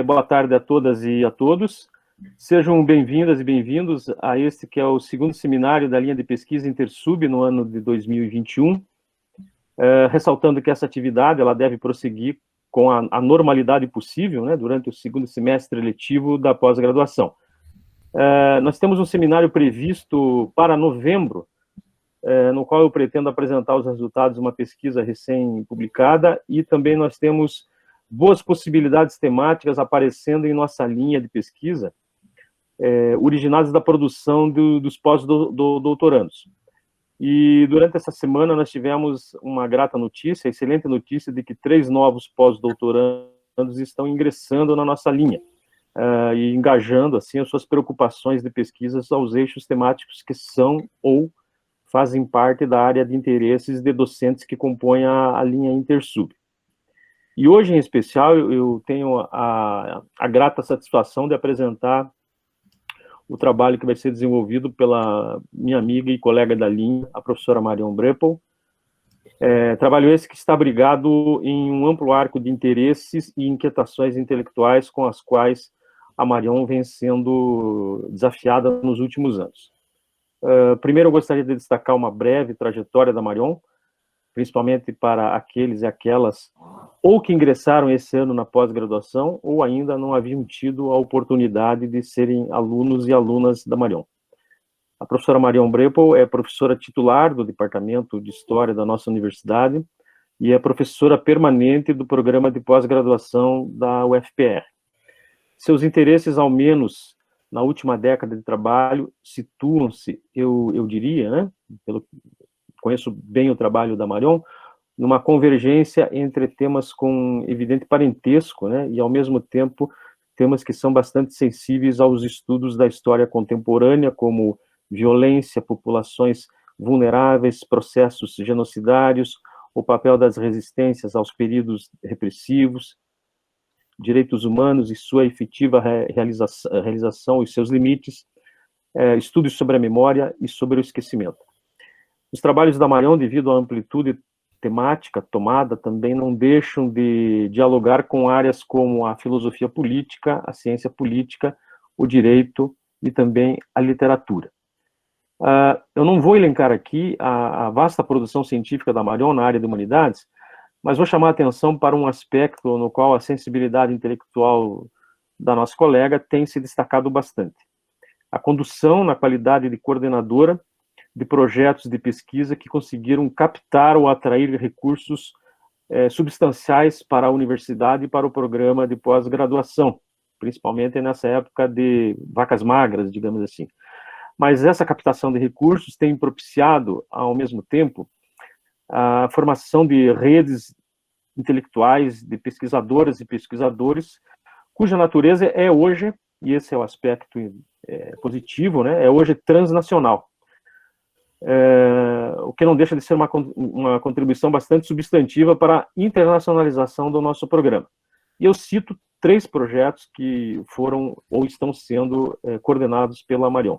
Boa tarde a todas e a todos. Sejam bem-vindas e bem-vindos a este que é o segundo seminário da linha de pesquisa Intersub no ano de 2021, ressaltando que essa atividade ela deve prosseguir com a normalidade possível, né, durante o segundo semestre letivo da pós-graduação. Nós temos um seminário previsto para novembro, no qual eu pretendo apresentar os resultados de uma pesquisa recém-publicada, e também nós temos boas possibilidades temáticas aparecendo em nossa linha de pesquisa, originadas da produção dos pós-doutorandos. E durante essa semana nós tivemos uma grata notícia, excelente notícia, de que 3 novos pós-doutorandos estão ingressando na nossa linha, e engajando assim as suas preocupações de pesquisas aos eixos temáticos que são ou fazem parte da área de interesses de docentes que compõem a linha Intersub. E hoje, em especial, eu tenho a grata satisfação de apresentar o trabalho que vai ser desenvolvido pela minha amiga e colega da linha, a professora Marion Breppel. Trabalho esse que está abrigado em um amplo arco de interesses e inquietações intelectuais com as quais a Marion vem sendo desafiada nos últimos anos. Primeiro, eu gostaria de destacar uma breve trajetória da Marion, principalmente para aqueles e aquelas ou que ingressaram esse ano na pós-graduação ou ainda não haviam tido a oportunidade de serem alunos e alunas da Marion. A professora Marion Breppel é professora titular do Departamento de História da nossa universidade e é professora permanente do programa de pós-graduação da UFPR. Seus interesses, ao menos na última década de trabalho, situam-se, eu diria, né, conheço bem o trabalho da Marion, numa convergência entre temas com evidente parentesco, né, e ao mesmo tempo temas que são bastante sensíveis aos estudos da história contemporânea, como violência, populações vulneráveis, processos genocidários, o papel das resistências aos períodos repressivos, direitos humanos e sua efetiva realização e seus limites, estudos sobre a memória e sobre o esquecimento. Os trabalhos da Marion, devido à amplitude temática tomada, também não deixam de dialogar com áreas como a filosofia política, a ciência política, o direito e também a literatura. Eu não vou elencar aqui a vasta produção científica da Marion na área de humanidades, mas vou chamar a atenção para um aspecto no qual a sensibilidade intelectual da nossa colega tem se destacado bastante. A condução na qualidade de coordenadora de projetos de pesquisa que conseguiram captar ou atrair recursos substanciais para a universidade e para o programa de pós-graduação, principalmente nessa época de vacas magras, digamos assim. Mas essa captação de recursos tem propiciado, ao mesmo tempo, a formação de redes intelectuais, de pesquisadoras e pesquisadores, cuja natureza é hoje, e esse é o aspecto positivo, né, é hoje transnacional. O que não deixa de ser uma contribuição bastante substantiva para a internacionalização do nosso programa. E eu cito 3 projetos que foram ou estão sendo coordenados pela Marion.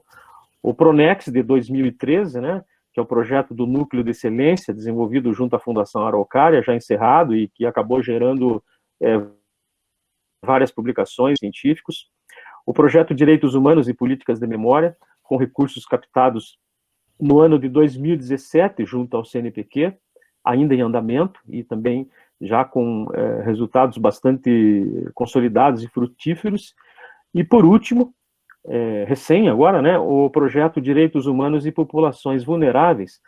O Pronex, de 2013, né, que é o projeto do Núcleo de Excelência, desenvolvido junto à Fundação Araucária, já encerrado, e que acabou gerando várias publicações científicas. O projeto Direitos Humanos e Políticas de Memória, com recursos captados no ano de 2017, junto ao CNPq, ainda em andamento, e também já com resultados bastante consolidados e frutíferos. E, por último, recém agora, né, o projeto Direitos Humanos e Populações Vulneráveis,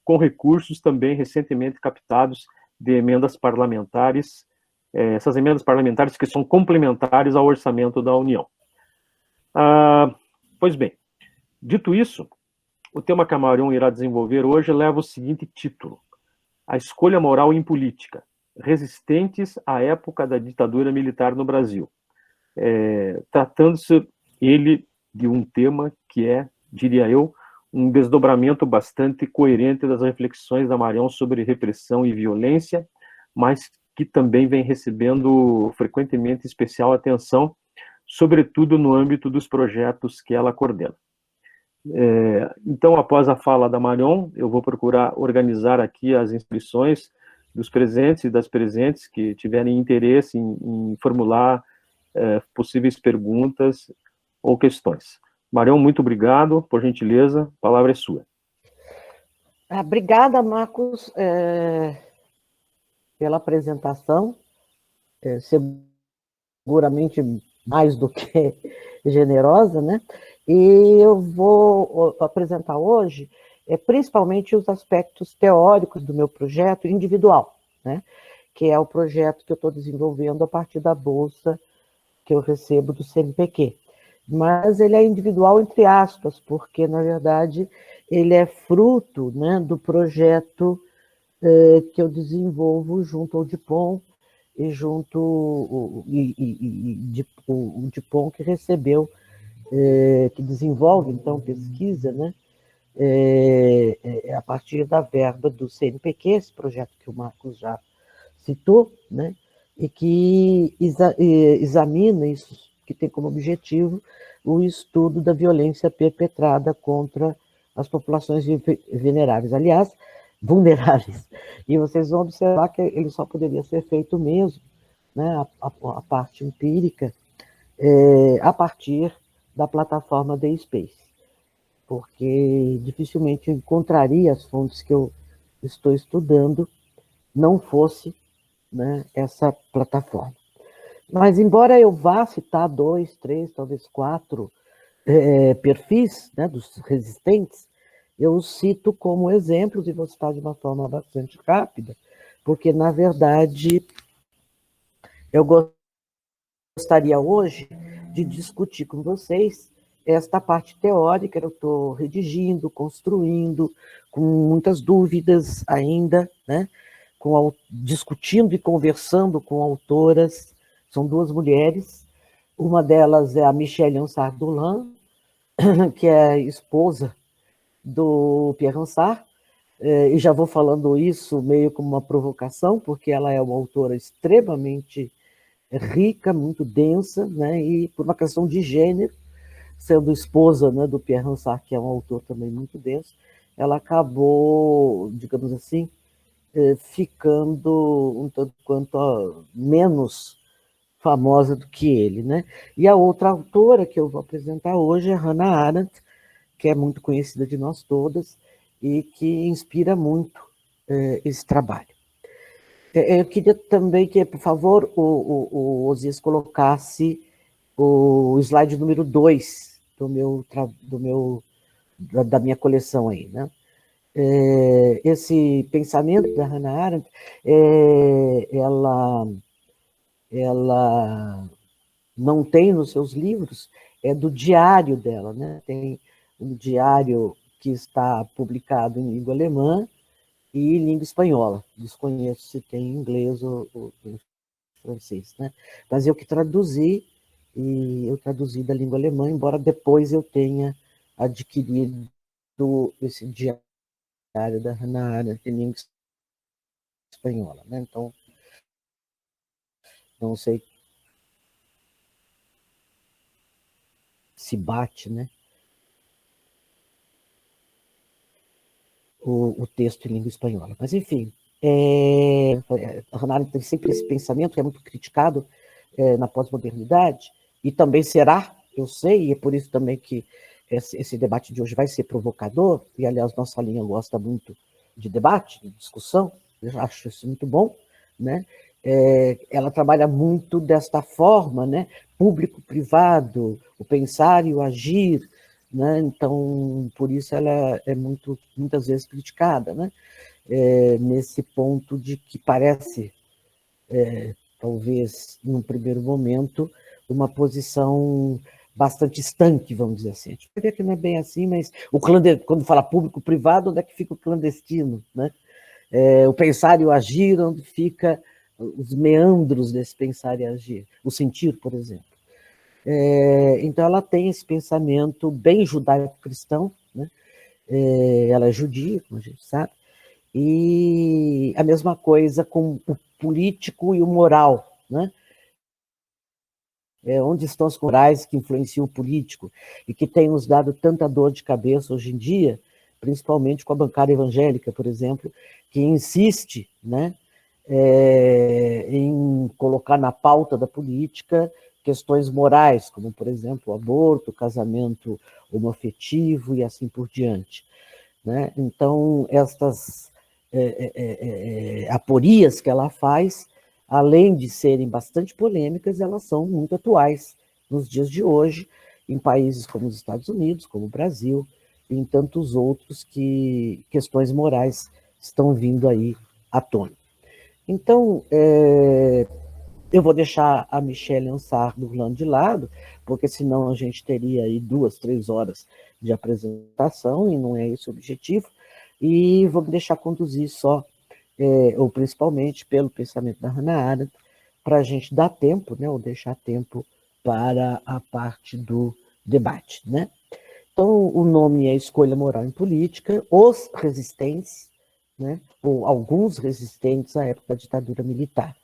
com recursos também recentemente captados de emendas parlamentares, essas emendas parlamentares que são complementares ao orçamento da União. Pois bem, dito isso, o tema que a Marion irá desenvolver hoje leva o seguinte título: A Escolha Moral em Política, Resistentes à Época da Ditadura Militar no Brasil. Tratando-se ele de um tema que é, diria eu, um desdobramento bastante coerente das reflexões da Marion sobre repressão e violência, mas que também vem recebendo frequentemente especial atenção, sobretudo no âmbito dos projetos que ela coordena. Então, após a fala da Marion, eu vou procurar organizar aqui as inscrições dos presentes e das presentes que tiverem interesse em formular possíveis perguntas ou questões. Marião, muito obrigado, por gentileza, a palavra é sua. Obrigada, Marcos, pela apresentação, seguramente mais do que generosa, né? E eu vou apresentar hoje, principalmente os aspectos teóricos do meu projeto individual, né? Que é o projeto que eu estou desenvolvendo a partir da bolsa que eu recebo do CNPq. Mas ele é individual entre aspas, porque, na verdade, ele é fruto, né, do projeto que eu desenvolvo junto ao DIPOM e junto o DIPOM que recebeu, que desenvolve, então, pesquisa, né, a partir da verba do CNPq, esse projeto que o Marcos já citou, né, e que examina isso, que tem como objetivo o estudo da violência perpetrada contra as populações vulneráveis. E vocês vão observar que ele só poderia ser feito mesmo, né, a parte empírica, a partir da plataforma The Space, porque dificilmente eu encontraria as fontes que eu estou estudando não fosse, né, essa plataforma. Mas, embora eu vá citar 2, 3, talvez 4 perfis, né, dos resistentes, eu cito como exemplos, e vou citar de uma forma bastante rápida, porque, na verdade, eu gostaria hoje de discutir com vocês esta parte teórica que eu estou redigindo, construindo, com muitas dúvidas ainda, né? Discutindo e conversando com autoras. São 2 mulheres, uma delas é a Michelle Ansart-Dolan, que é esposa do Pierre Ansart, e já vou falando isso meio como uma provocação, porque ela é uma autora extremamente rica, muito densa, né, e por uma questão de gênero, sendo esposa, né, do Pierre Ansart, que é um autor também muito denso, ela acabou, digamos assim, ficando um tanto quanto menos famosa do que ele, né? E a outra autora que eu vou apresentar hoje é Hannah Arendt, que é muito conhecida de nós todas e que inspira muito esse trabalho. Eu queria também que, por favor, o Osias colocasse o slide número 2 da minha coleção aí, né? Esse pensamento da Hannah Arendt, ela não tem nos seus livros, é do diário dela, né? Tem um diário que está publicado em língua alemã e língua espanhola. Desconheço se tem em inglês ou em francês, né? Mas eu que traduzi, e eu traduzi da língua alemã, embora depois eu tenha adquirido esse diário da Hannah Arendt em língua espanhola, né? Então, não sei se bate, né, o texto em língua espanhola. Mas, enfim, a Hannah Arendt tem sempre esse pensamento que é muito criticado na pós-modernidade, e também será, eu sei, e é por isso também que esse debate de hoje vai ser provocador, e, aliás, nossa linha gosta muito de debate, de discussão, eu acho isso muito bom, né? Ela trabalha muito desta forma, né? Público-privado, o pensar e o agir, né? Então, por isso ela é muitas vezes criticada, né? Nesse ponto de que parece, talvez, num primeiro momento, uma posição bastante estanque, vamos dizer assim. A gente vai ver que não é bem assim, mas quando fala público-privado, onde é que fica o clandestino, né? O pensar e o agir, onde fica os meandros desse pensar e agir, o sentir, por exemplo. Então, ela tem esse pensamento bem judaico-cristão, né? Ela é judia, como a gente sabe, e a mesma coisa com o político e o moral, né? Onde estão as morais que influenciam o político e que têm nos dado tanta dor de cabeça hoje em dia, principalmente com a bancada evangélica, por exemplo, que insiste, né, em colocar na pauta da política questões morais, como, por exemplo, o aborto, o casamento homoafetivo e assim por diante, né? Então, estas aporias que ela faz, além de serem bastante polêmicas, elas são muito atuais nos dias de hoje, em países como os Estados Unidos, como o Brasil, e em tantos outros que questões morais estão vindo aí à tona. Então, eu vou deixar a Michelle Ansar-Burlan de lado, porque senão a gente teria aí 2, 3 horas de apresentação, e não é esse o objetivo, e vou me deixar conduzir só, ou principalmente pelo pensamento da Hannah Arendt, para a gente dar tempo, né, ou deixar tempo para a parte do debate, né? Então, o nome é Escolha Moral em Política, os resistentes, né, ou alguns resistentes à época da ditadura militar.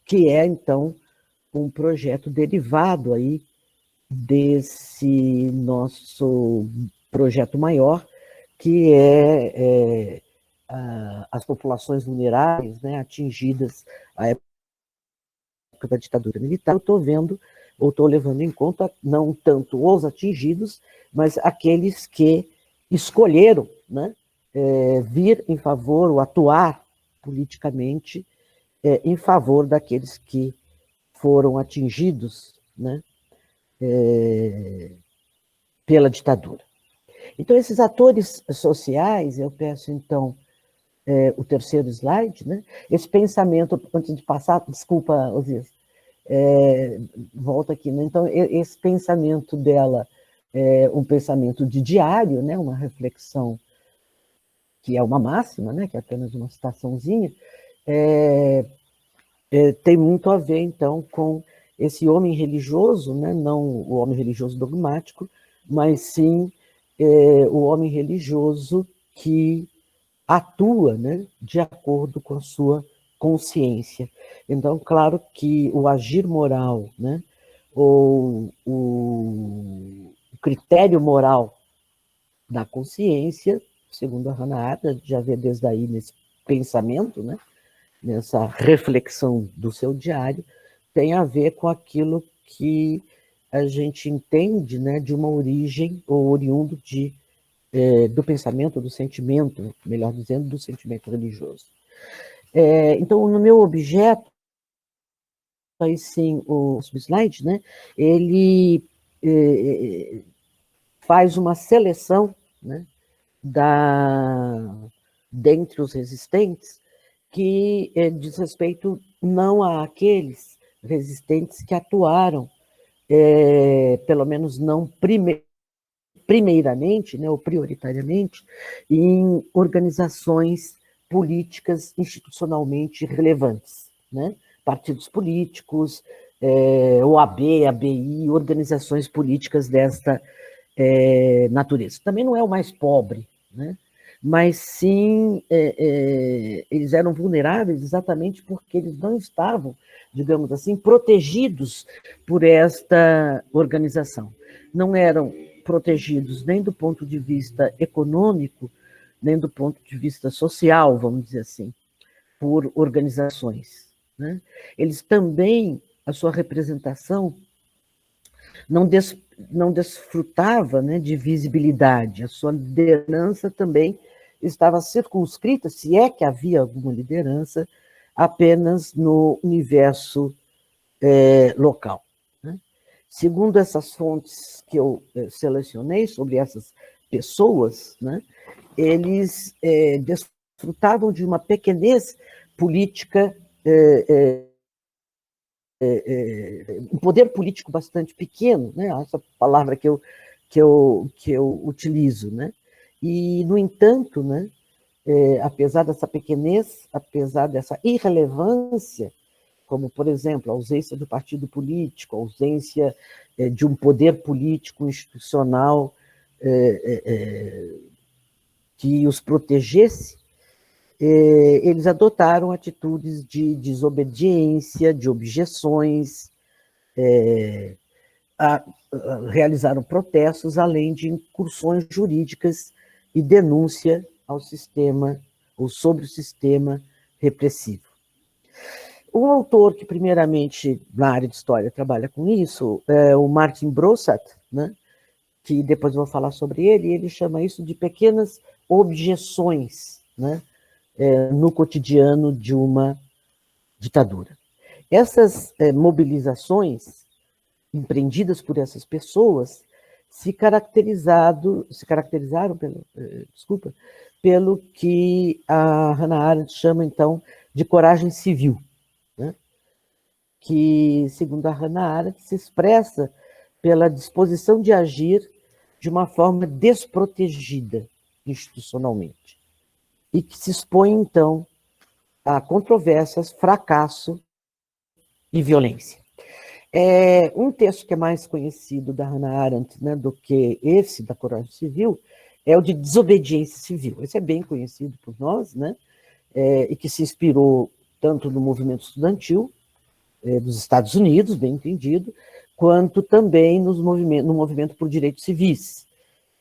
Que é, então, um projeto derivado aí desse nosso projeto maior, que é as populações vulneráveis, né, atingidas à época da ditadura militar. Eu estou vendo, ou estou levando em conta, não tanto os atingidos, mas aqueles que escolheram, né, vir em favor, ou atuar politicamente em favor daqueles que foram atingidos, né, pela ditadura. Então, esses atores sociais, eu peço, então, o terceiro slide, né, esse pensamento, antes de passar, desculpa, Osias, volta aqui, né, então, esse pensamento dela é um pensamento de diário, né, uma reflexão que é uma máxima, né, que é apenas uma citaçãozinha, tem muito a ver, então, com esse homem religioso, né? Não o homem religioso dogmático, mas sim o homem religioso que atua, né, de acordo com a sua consciência. Então, claro que o agir moral, né, ou o critério moral da consciência, segundo a Hannah Arendt, já vê desde aí nesse pensamento, né, nessa reflexão do seu diário, tem a ver com aquilo que a gente entende, né, de uma origem, ou oriundo do pensamento, do sentimento, melhor dizendo, do sentimento religioso. Então, no meu objeto, aí sim, o slide, né, ele faz uma seleção, né, dentre os resistentes, que diz respeito não àqueles resistentes que atuaram, pelo menos não primeiramente, né, ou prioritariamente, em organizações políticas institucionalmente relevantes, né? Partidos políticos, OAB, ABI, organizações políticas desta natureza. Também não é o mais pobre, né? Mas sim, eles eram vulneráveis exatamente porque eles não estavam, digamos assim, protegidos por esta organização. Não eram protegidos nem do ponto de vista econômico, nem do ponto de vista social, vamos dizer assim, por organizações, né? Eles também, a sua representação não desfrutava, né, de visibilidade, a sua liderança também estava circunscrita, se é que havia alguma liderança, apenas no universo local, né? Segundo essas fontes que eu selecionei sobre essas pessoas, né, eles desfrutavam de uma pequenez política, um poder político bastante pequeno, né, essa palavra que eu utilizo, né? E, no entanto, né, apesar dessa pequenez, apesar dessa irrelevância, como, por exemplo, a ausência do partido político, a ausência de um poder político institucional que os protegesse, eles adotaram atitudes de desobediência, de objeções, realizaram protestos, além de incursões jurídicas e denúncia ao sistema, ou sobre o sistema repressivo. Um autor que, primeiramente, na área de história, trabalha com isso é o Martin Brossat, né? Que depois eu vou falar sobre ele, e ele chama isso de pequenas objeções, né? No cotidiano de uma ditadura. Essas mobilizações empreendidas por essas pessoas se caracterizaram pelo que a Hannah Arendt chama, então, de coragem civil, né? Que, segundo a Hannah Arendt, se expressa pela disposição de agir de uma forma desprotegida institucionalmente e que se expõe, então, a controvérsias, fracasso e violência. Um texto que é mais conhecido da Hannah Arendt, né, do que esse da coragem civil é o de desobediência civil. Esse é bem conhecido por nós, né, e que se inspirou tanto no movimento estudantil dos Estados Unidos, bem entendido, quanto também no movimento por direitos civis,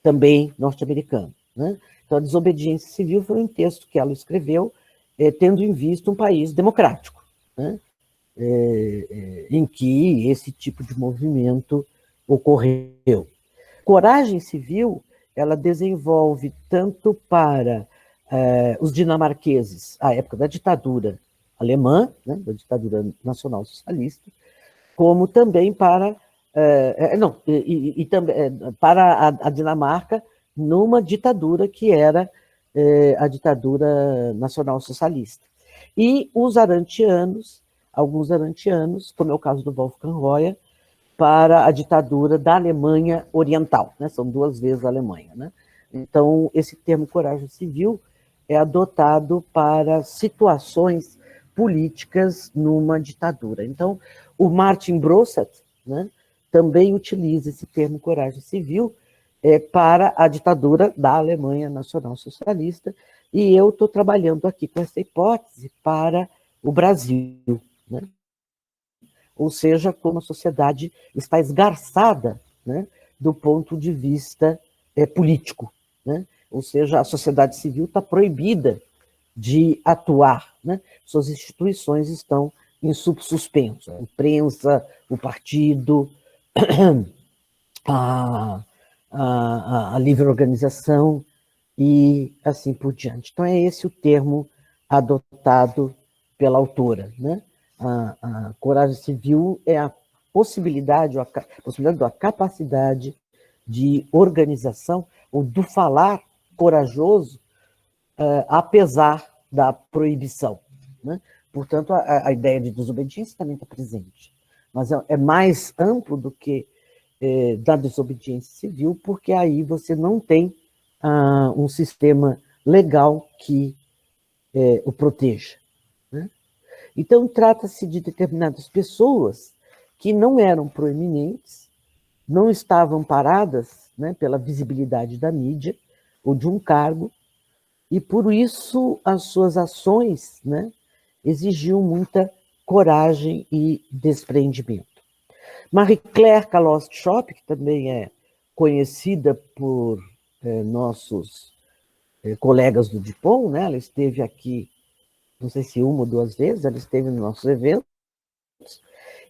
também norte-americano, né? Então, a desobediência civil foi um texto que ela escreveu tendo em vista um país democrático, né? Em que esse tipo de movimento ocorreu. Coragem civil, ela desenvolve tanto para os dinamarqueses, à época da ditadura alemã, né, da ditadura nacional socialista, como também para para a Dinamarca numa ditadura que era a ditadura nacional socialista. E os arantianos, alguns arantianos, como é o caso do Wolfgang Royer, para a ditadura da Alemanha Oriental, né? São duas vezes a Alemanha, né? Então, esse termo coragem civil é adotado para situações políticas numa ditadura. Então, o Martin Brossat, né, também utiliza esse termo coragem civil para a ditadura da Alemanha Nacional Socialista, e eu estou trabalhando aqui com essa hipótese para o Brasil, né? Ou seja, como a sociedade está esgarçada, né, do ponto de vista político, né? Ou seja, a sociedade civil está proibida de atuar, né? Suas instituições estão em suspenso, a imprensa, o partido, a livre organização e assim por diante. Então, é esse o termo adotado pela autora, né? A coragem civil é a possibilidade, a capacidade de organização ou do falar corajoso, apesar da proibição, né? Portanto, a ideia de desobediência também está presente, mas é mais amplo do que da desobediência civil, porque aí você não tem um sistema legal que o proteja, né? Então, trata-se de determinadas pessoas que não eram proeminentes, não estavam paradas, né, pela visibilidade da mídia ou de um cargo, e por isso as suas ações, né, exigiam muita coragem e desprendimento. Marie-Claire Calosse-Schopf, que também é conhecida por nossos colegas do DIPOM, né, ela esteve aqui, não sei se uma ou duas vezes, ela esteve nos nossos eventos,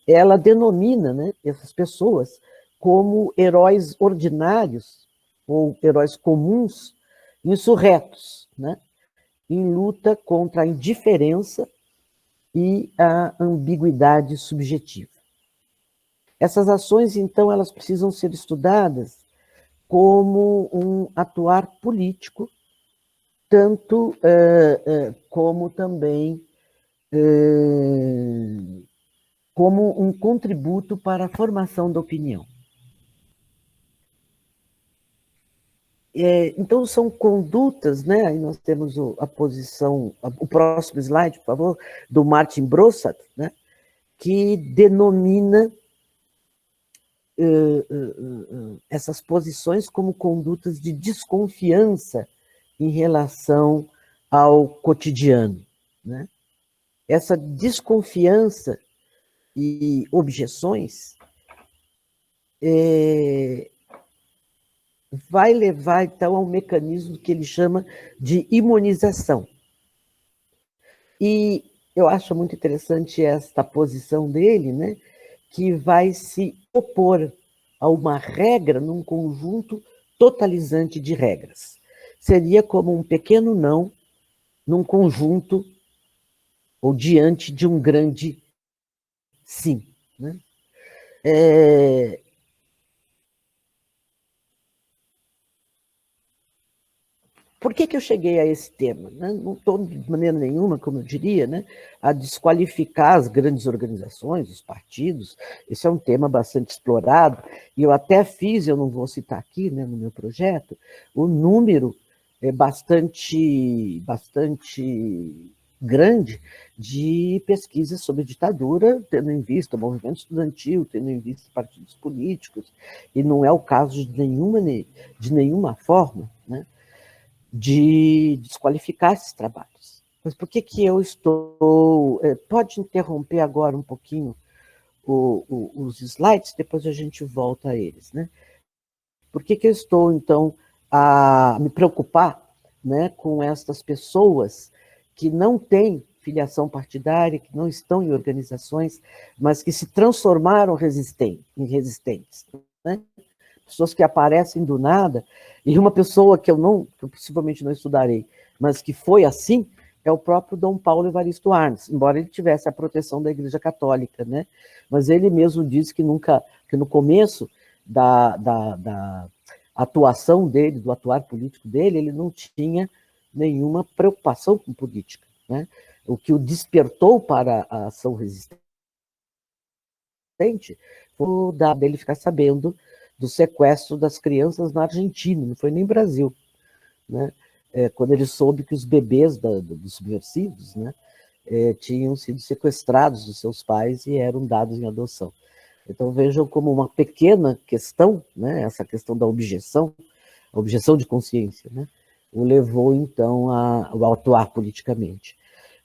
ela denomina, né, essas pessoas como heróis ordinários ou heróis comuns, insurretos, né, em luta contra a indiferença e a ambiguidade subjetiva. Essas ações, então, elas precisam ser estudadas como um atuar político, tanto como também como um contributo para a formação da opinião. Então, são condutas, né? Aí nós temos a posição, o próximo slide, por favor, do Martin Brossat, né? Que denomina essas posições como condutas de desconfiança em relação ao cotidiano, né? Essa desconfiança e objeções vai levar, então, a um mecanismo que ele chama de imunização. E eu acho muito interessante esta posição dele, né, que vai se opor a uma regra num conjunto totalizante de regras. Seria como um pequeno não num conjunto ou diante de um grande sim. Né? Por que eu cheguei a esse tema? Né? Não estou, de maneira nenhuma, como eu diria, né, a desqualificar as grandes organizações, os partidos. Esse é um tema bastante explorado, e eu até fiz, eu não vou citar aqui, né, no meu projeto, o número bastante grande de pesquisas sobre ditadura, tendo em vista o movimento estudantil, tendo em vista partidos políticos, e não é o caso de nenhuma forma, né, de desqualificar esses trabalhos. Mas por que eu estou... Pode interromper agora um pouquinho os slides, depois a gente volta a eles, né? Por que eu estou, então, a me preocupar, né, com essas pessoas que não têm filiação partidária, que não estão em organizações, mas que se transformaram em resistentes, né? Pessoas que aparecem do nada, e uma pessoa que eu possivelmente não estudarei, mas que foi assim, é o próprio Dom Paulo Evaristo Arnes, embora ele tivesse a proteção da Igreja Católica, né? Mas ele mesmo disse que no começo da atuação dele, do atuar político dele, ele não tinha nenhuma preocupação com política, né? O que o despertou para a ação resistente foi o dele ficar sabendo do sequestro das crianças na Argentina, não foi nem Brasil, né? Quando ele soube que os bebês dos subversivos, né, tinham sido sequestrados dos seus pais e eram dados em adoção. Então vejam como uma pequena questão, né, essa questão da objeção, a objeção de consciência, né, o levou então a atuar politicamente.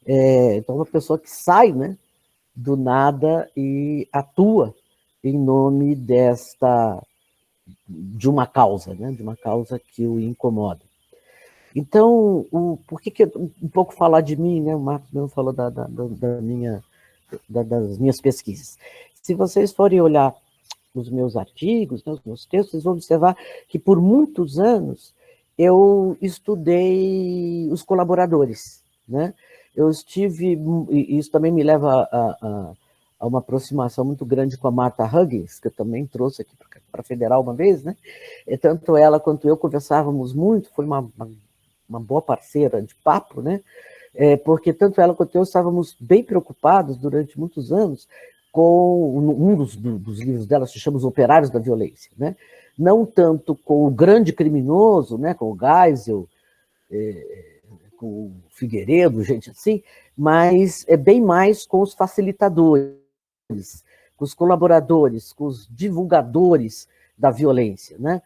Então uma pessoa que sai, né, do nada e atua em nome de uma causa, né, de uma causa que o incomoda. Então, por que um pouco falar de mim, né? O Marcos mesmo falou das minhas pesquisas. Se vocês forem olhar os meus artigos, né, os meus textos, vocês vão observar que por muitos anos eu estudei os colaboradores, né? Eu estive, e isso também me leva a uma aproximação muito grande com a Martha Huggins, que eu também trouxe aqui para a Federal uma vez, né? E tanto ela quanto eu conversávamos muito, foi uma boa parceira de papo, né? Porque tanto ela quanto eu estávamos bem preocupados durante muitos anos com um dos livros dela, se chama Os Operários da Violência, né? Não tanto com o grande criminoso, né? Com o Geisel, com o Figueiredo, gente assim, mas bem mais com os facilitadores, com os colaboradores, com os divulgadores da violência, né?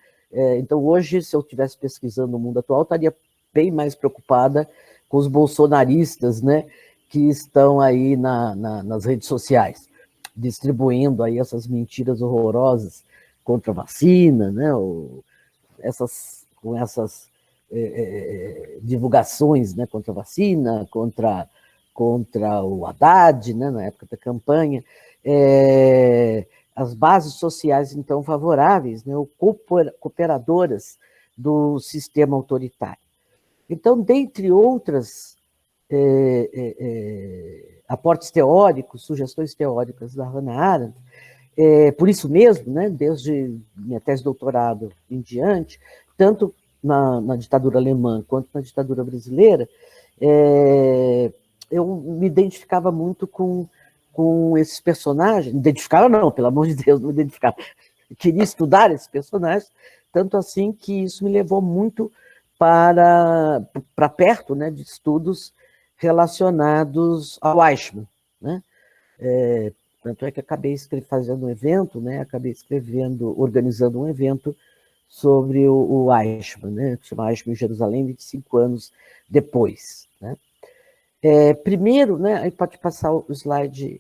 Então, hoje, se eu estivesse pesquisando no mundo atual, estaria bem mais preocupada com os bolsonaristas, né, que estão aí nas redes sociais, distribuindo aí essas mentiras horrorosas contra a vacina, né, com essas divulgações, né, contra a vacina, contra o Haddad, né, na época da campanha, as bases sociais, então, favoráveis, né, ou cooperadoras do sistema autoritário. Então, dentre outras aportes teóricos, sugestões teóricas da Hannah Arendt, por isso mesmo, né, desde minha tese de doutorado em diante, tanto na ditadura alemã quanto na ditadura brasileira, eu me identificava muito com esses personagens, identificava não, pelo amor de Deus, não me identificava, queria estudar esses personagens, tanto assim que isso me levou muito para perto, né, de estudos relacionados ao Eichmann, né? Tanto é que acabei fazendo um evento, né, organizando um evento sobre o Eichmann, né, que se chama Eichmann em Jerusalém, 25 anos depois, né? Primeiro, né, aí pode passar o slide,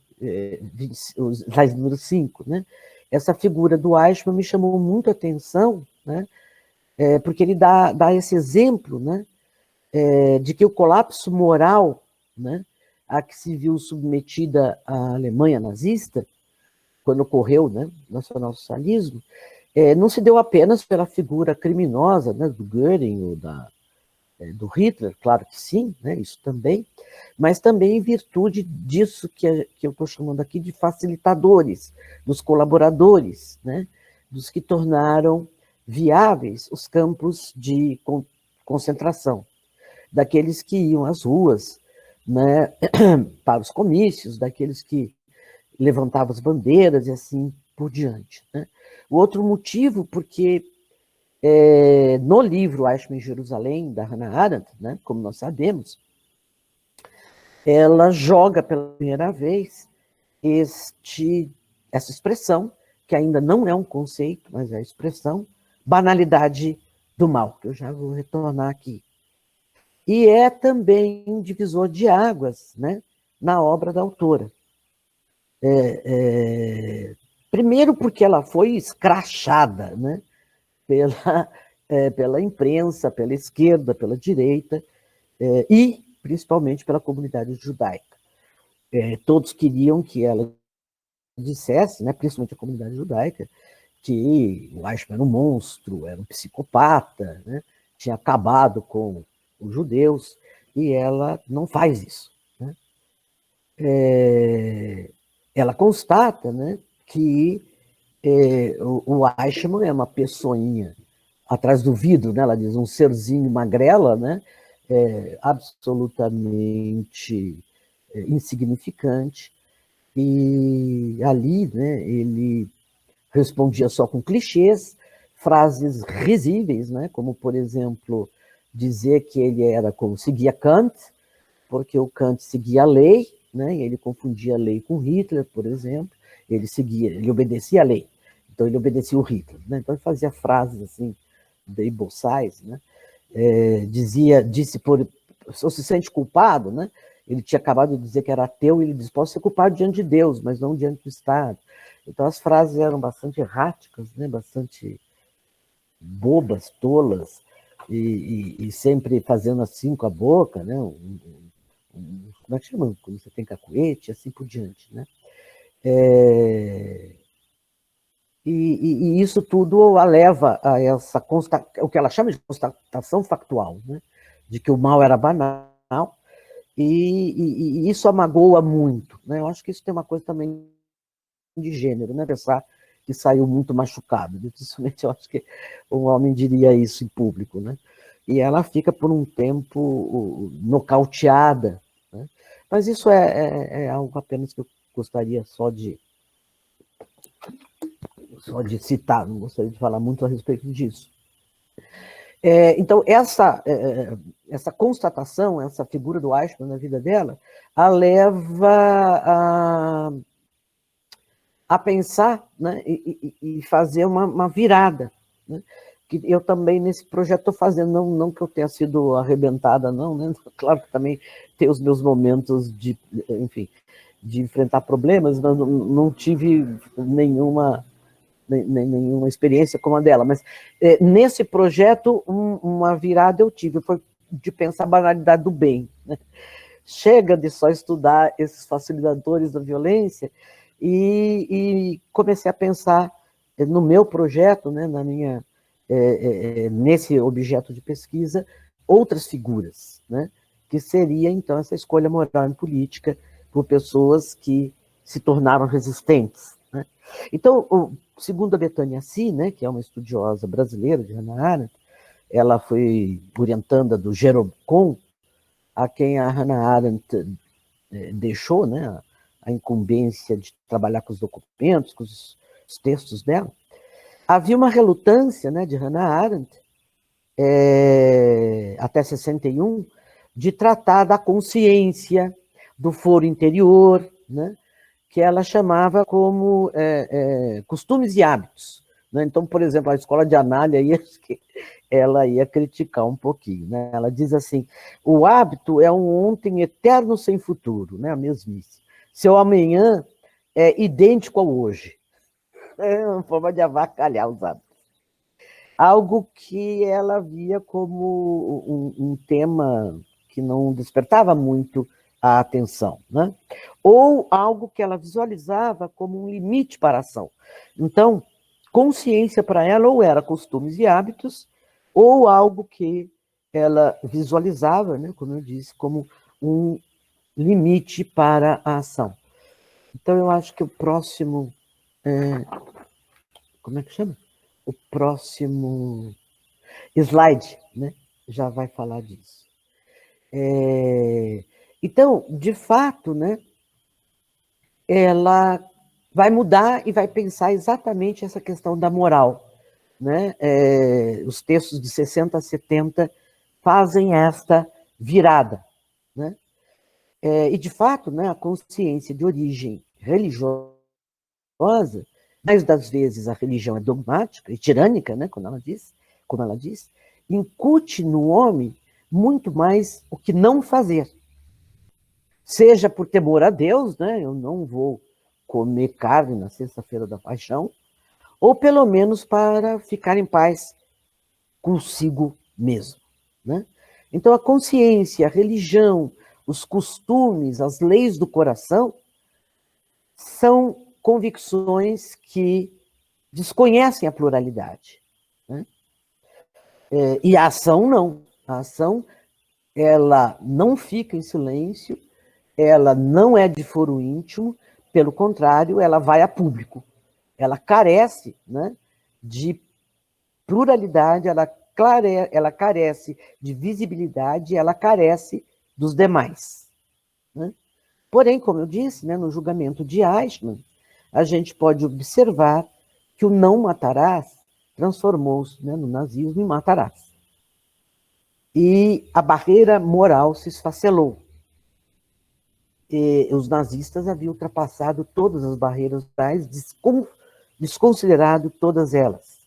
o slide número 5, né? Essa figura do Eichmann me chamou muito a atenção, né? Porque ele dá esse exemplo, né, de que o colapso moral, né, a que se viu submetida a Alemanha nazista, quando ocorreu, né, o nacionalsocialismo, não se deu apenas pela figura criminosa, né, do Göring ou do Hitler, claro que sim, né, isso também, mas também em virtude disso que eu estou chamando aqui de facilitadores, dos colaboradores, né, dos que tornaram viáveis os campos de concentração, daqueles que iam às ruas, né, para os comícios, daqueles que levantavam as bandeiras e assim por diante. Né? O outro motivo, porque no livro Eichmann em Jerusalém, da Hannah Arendt, né, como nós sabemos, ela joga pela primeira vez essa expressão, que ainda não é um conceito, mas é a expressão, banalidade do mal, que eu já vou retornar aqui. E é também um divisor de águas, né, na obra da autora. Primeiro porque ela foi escrachada, né, pela imprensa, pela esquerda, pela direita, e principalmente pela comunidade judaica. Todos queriam que ela dissesse, né, principalmente a comunidade judaica, que o Eichmann era um monstro, era um psicopata, né, tinha acabado com os judeus, e ela não faz isso. Né? Ela constata, né, que o Eichmann é uma pessoinha atrás do vidro, né, ela diz, um serzinho magrela, né, absolutamente insignificante, e ali, né, ele respondia só com clichês, frases risíveis, né, como, por exemplo, dizer que ele seguia Kant, porque o Kant seguia a lei, né, e ele confundia a lei com Hitler, por exemplo, ele obedecia a lei, então ele obedecia o Hitler. Né, então ele fazia frases assim, bem boçais, né, disse, se se sente culpado, né, ele tinha acabado de dizer que era ateu, e ele disse, posso ser culpado diante de Deus, mas não diante do Estado. Então as frases eram bastante erráticas, né, bastante bobas, tolas, e sempre fazendo assim com a boca, né, como é que chama? Quando você tem cacuete, assim por diante. Né? E isso tudo a leva a o que ela chama de constatação factual, né? De que o mal era banal, e isso a magoa muito. Né? Eu acho que isso tem uma coisa também de gênero, né? Pensar que saiu muito machucado. Dificilmente eu acho que um homem diria isso em público. Né? E ela fica por um tempo nocauteada. Né? Mas isso é algo apenas que eu gostaria só de citar, não gostaria de falar muito a respeito disso. Então, essa constatação, essa figura do Eichmann na vida dela, a leva a pensar, né, e fazer uma virada. Né? Que eu também, nesse projeto, estou fazendo, não que eu tenha sido arrebentada, não, né? Claro que também tem os meus momentos de, enfim, de enfrentar problemas, não tive nenhuma experiência como a dela, mas nesse projeto, uma virada eu tive, foi de pensar a banalidade do bem. Né? Chega de só estudar esses facilitadores da violência, e comecei a pensar no meu projeto, né, nesse objeto de pesquisa, outras figuras, né, que seria, então, essa escolha moral e política por pessoas que se tornaram resistentes. Né? Então, segundo a Betânia Assi, né, que é uma estudiosa brasileira de Hannah Arendt, ela foi orientanda do Jerome Kohn, a quem a Hannah Arendt deixou, né, a incumbência de trabalhar com os documentos, com os textos dela. Havia uma relutância, né, de Hannah Arendt, até 61, de tratar da consciência, do foro interior, né, que ela chamava como costumes e hábitos. Né? Então, por exemplo, a escola de Anália, ela ia criticar um pouquinho. Né? Ela diz assim, o hábito é um ontem eterno sem futuro, né? A mesmice. Seu amanhã é idêntico ao hoje. É uma forma de avacalhar os hábitos. Algo que ela via como um tema que não despertava muito a atenção, né? Ou algo que ela visualizava como um limite para a ação. Então, consciência para ela ou era costumes e hábitos, ou algo que ela visualizava, né, como eu disse, como um limite para a ação. Então, eu acho que o próximo... como é que chama? O próximo slide, né, já vai falar disso. Então, de fato, né, ela vai mudar e vai pensar exatamente essa questão da moral, né? Os textos de 60 a 70 fazem esta virada, né? E, de fato, né, a consciência de origem religiosa, mais das vezes a religião é dogmática e tirânica, né, como ela diz, incute no homem muito mais o que não fazer. Seja por temor a Deus, né, eu não vou comer carne na sexta-feira da paixão, ou pelo menos para ficar em paz consigo mesmo, né? Então a consciência, a religião, os costumes, as leis do coração são convicções que desconhecem a pluralidade, né? E a ação não. A ação, ela não fica em silêncio, ela não é de foro íntimo, pelo contrário, ela vai a público. Ela carece, né, de pluralidade, ela carece de visibilidade, ela carece dos demais, né? Porém, como eu disse, né, no julgamento de Eichmann, a gente pode observar que o não matarás transformou-se, né, no nazismo em matarás. E a barreira moral se esfacelou. E os nazistas haviam ultrapassado todas as barreiras morais, desconsiderado todas elas.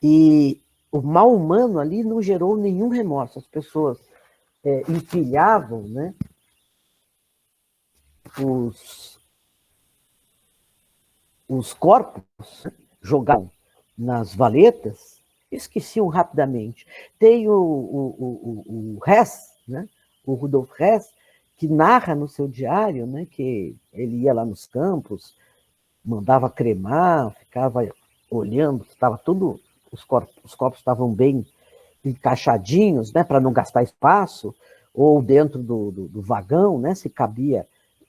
E o mal humano ali não gerou nenhum remorso. As pessoas empilhavam, né, os corpos, jogavam nas valetas, esqueciam rapidamente. Tem o Hess, né, o Rudolf Hess, que narra no seu diário, né, que ele ia lá nos campos, mandava cremar, ficava olhando, estava tudo, os corpos estavam bem encaixadinhos, né, para não gastar espaço, ou dentro do vagão, né, se cabia,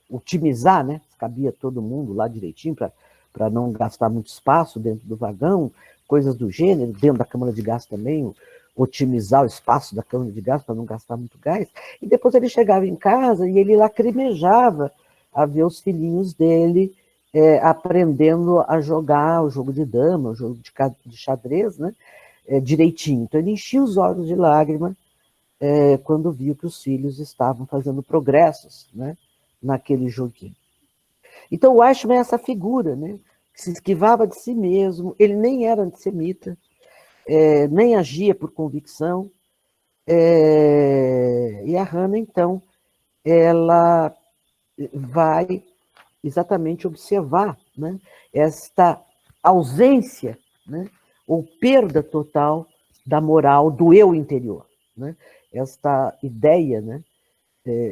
otimizar, né, se cabia todo mundo lá direitinho, para não gastar muito espaço dentro do vagão, coisas do gênero, dentro da câmara de gás também, otimizar o espaço da câmara de gás para não gastar muito gás. E depois ele chegava em casa e ele lacrimejava a ver os filhinhos dele aprendendo a jogar o jogo de dama, o jogo de xadrez, né, direitinho. Então ele enchia os olhos de lágrima quando viu que os filhos estavam fazendo progressos, né, naquele joguinho. Então o Eichmann é essa figura, né, que se esquivava de si mesmo, ele nem era antissemita, nem agia por convicção, e a Hannah, então, ela vai exatamente observar, né, esta ausência, né, ou perda total da moral do eu interior, né? Esta ideia, né,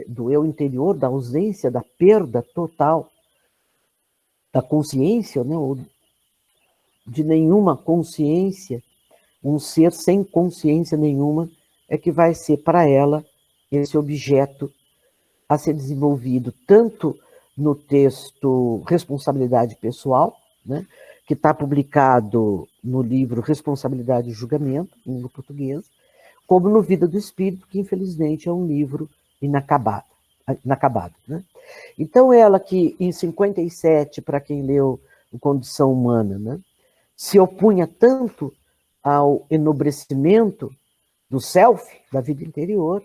do eu interior, da ausência, da perda total da consciência, né, ou de nenhuma consciência, um ser sem consciência nenhuma é que vai ser para ela esse objeto a ser desenvolvido tanto no texto Responsabilidade Pessoal, né, que está publicado no livro Responsabilidade e Julgamento, em língua portuguesa, como no Vida do Espírito, que infelizmente é um livro inacabado. Né? Então ela que em 57, para quem leu o Condição Humana, né, se opunha tanto ao enobrecimento do self, da vida interior,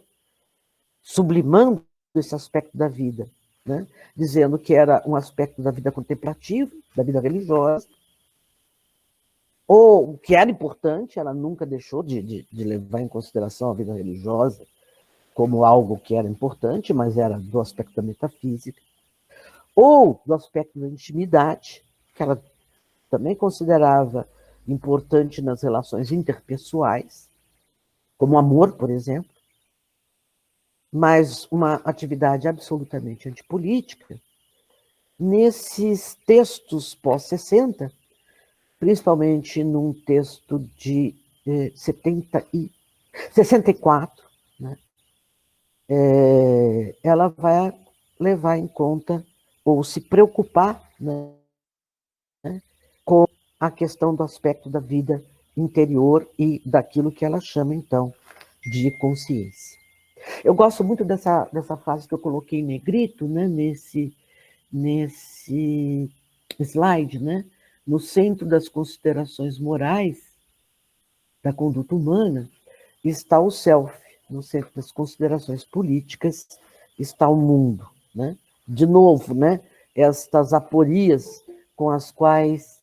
sublimando esse aspecto da vida, né, dizendo que era um aspecto da vida contemplativa, da vida religiosa, ou que era importante, ela nunca deixou de levar em consideração a vida religiosa como algo que era importante, mas era do aspecto da metafísica, ou do aspecto da intimidade, que ela também considerava importante nas relações interpessoais, como amor, por exemplo. mas uma atividade absolutamente antipolítica, nesses textos pós-60, principalmente num texto de 64, né, ela vai levar em conta, ou se preocupar, né, com a questão do aspecto da vida interior e daquilo que ela chama, então, de consciência. Eu gosto muito dessa frase que eu coloquei em negrito, né, nesse slide, né? No centro das considerações morais da conduta humana está o self, no centro das considerações políticas está o mundo, né? De novo, né? Estas aporias com as quais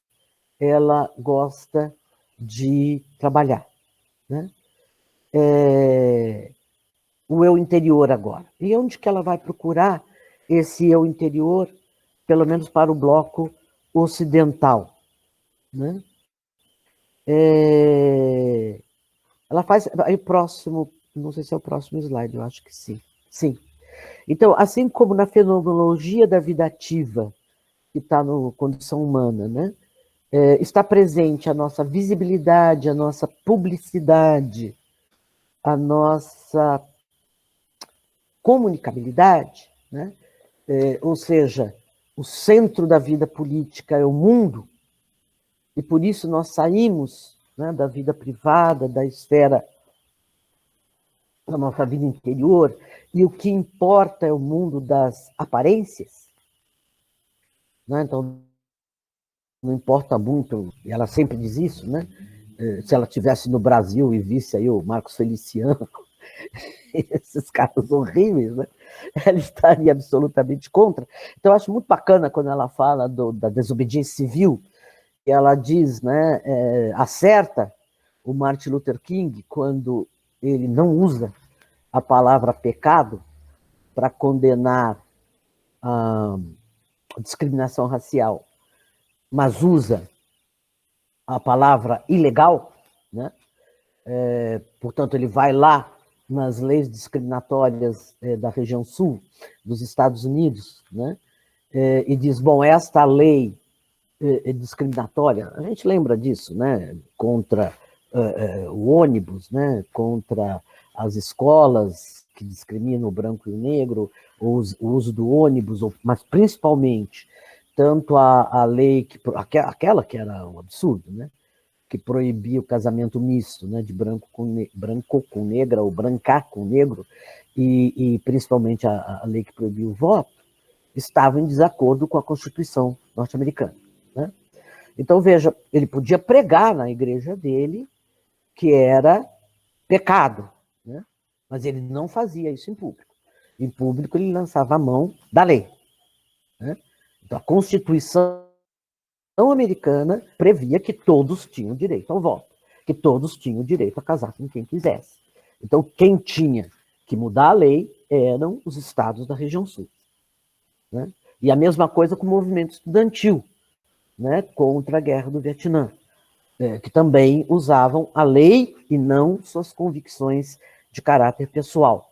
ela gosta de trabalhar, né? O eu interior agora. E onde que ela vai procurar esse eu interior, pelo menos para o bloco ocidental, né? Ela faz aí próximo, não sei se é o próximo slide, eu acho que sim. Sim. Então, assim como na fenomenologia da vida ativa, que está na condição humana, né? Está presente a nossa visibilidade, a nossa publicidade, a nossa comunicabilidade, né? Ou seja, o centro da vida política é o mundo, e por isso nós saímos, né, da vida privada, da esfera da nossa vida interior, e o que importa é o mundo das aparências, né? Então, não importa muito, e ela sempre diz isso, né? Se ela estivesse no Brasil e visse aí o Marcos Feliciano, esses caras horríveis, né? Ela estaria absolutamente contra. Então, eu acho muito bacana quando ela fala da desobediência civil, e ela diz, né, acerta o Martin Luther King quando ele não usa a palavra pecado para condenar a discriminação racial, mas usa a palavra ilegal, né? Portanto, ele vai lá nas leis discriminatórias da região sul dos Estados Unidos, né? E diz, bom, esta lei discriminatória, a gente lembra disso, né? Contra o ônibus, né? Contra as escolas que discriminam o branco e o negro, o uso do ônibus, mas principalmente tanto a lei, aquela que era um absurdo, né? Que proibia o casamento misto, né? De branco com negra, ou brancar com negro, e principalmente a lei que proibia o voto, estava em desacordo com a Constituição norte-americana, né? Então, veja, ele podia pregar na igreja dele que era pecado, né? Mas ele não fazia isso em público. Em público, ele lançava a mão da lei, né? Então, a Constituição americana previa que todos tinham direito ao voto, que todos tinham direito a casar com quem quisesse. Então, quem tinha que mudar a lei eram os estados da região sul, né? E a mesma coisa com o movimento estudantil, né, contra a guerra do Vietnã, que também usavam a lei e não suas convicções de caráter pessoal,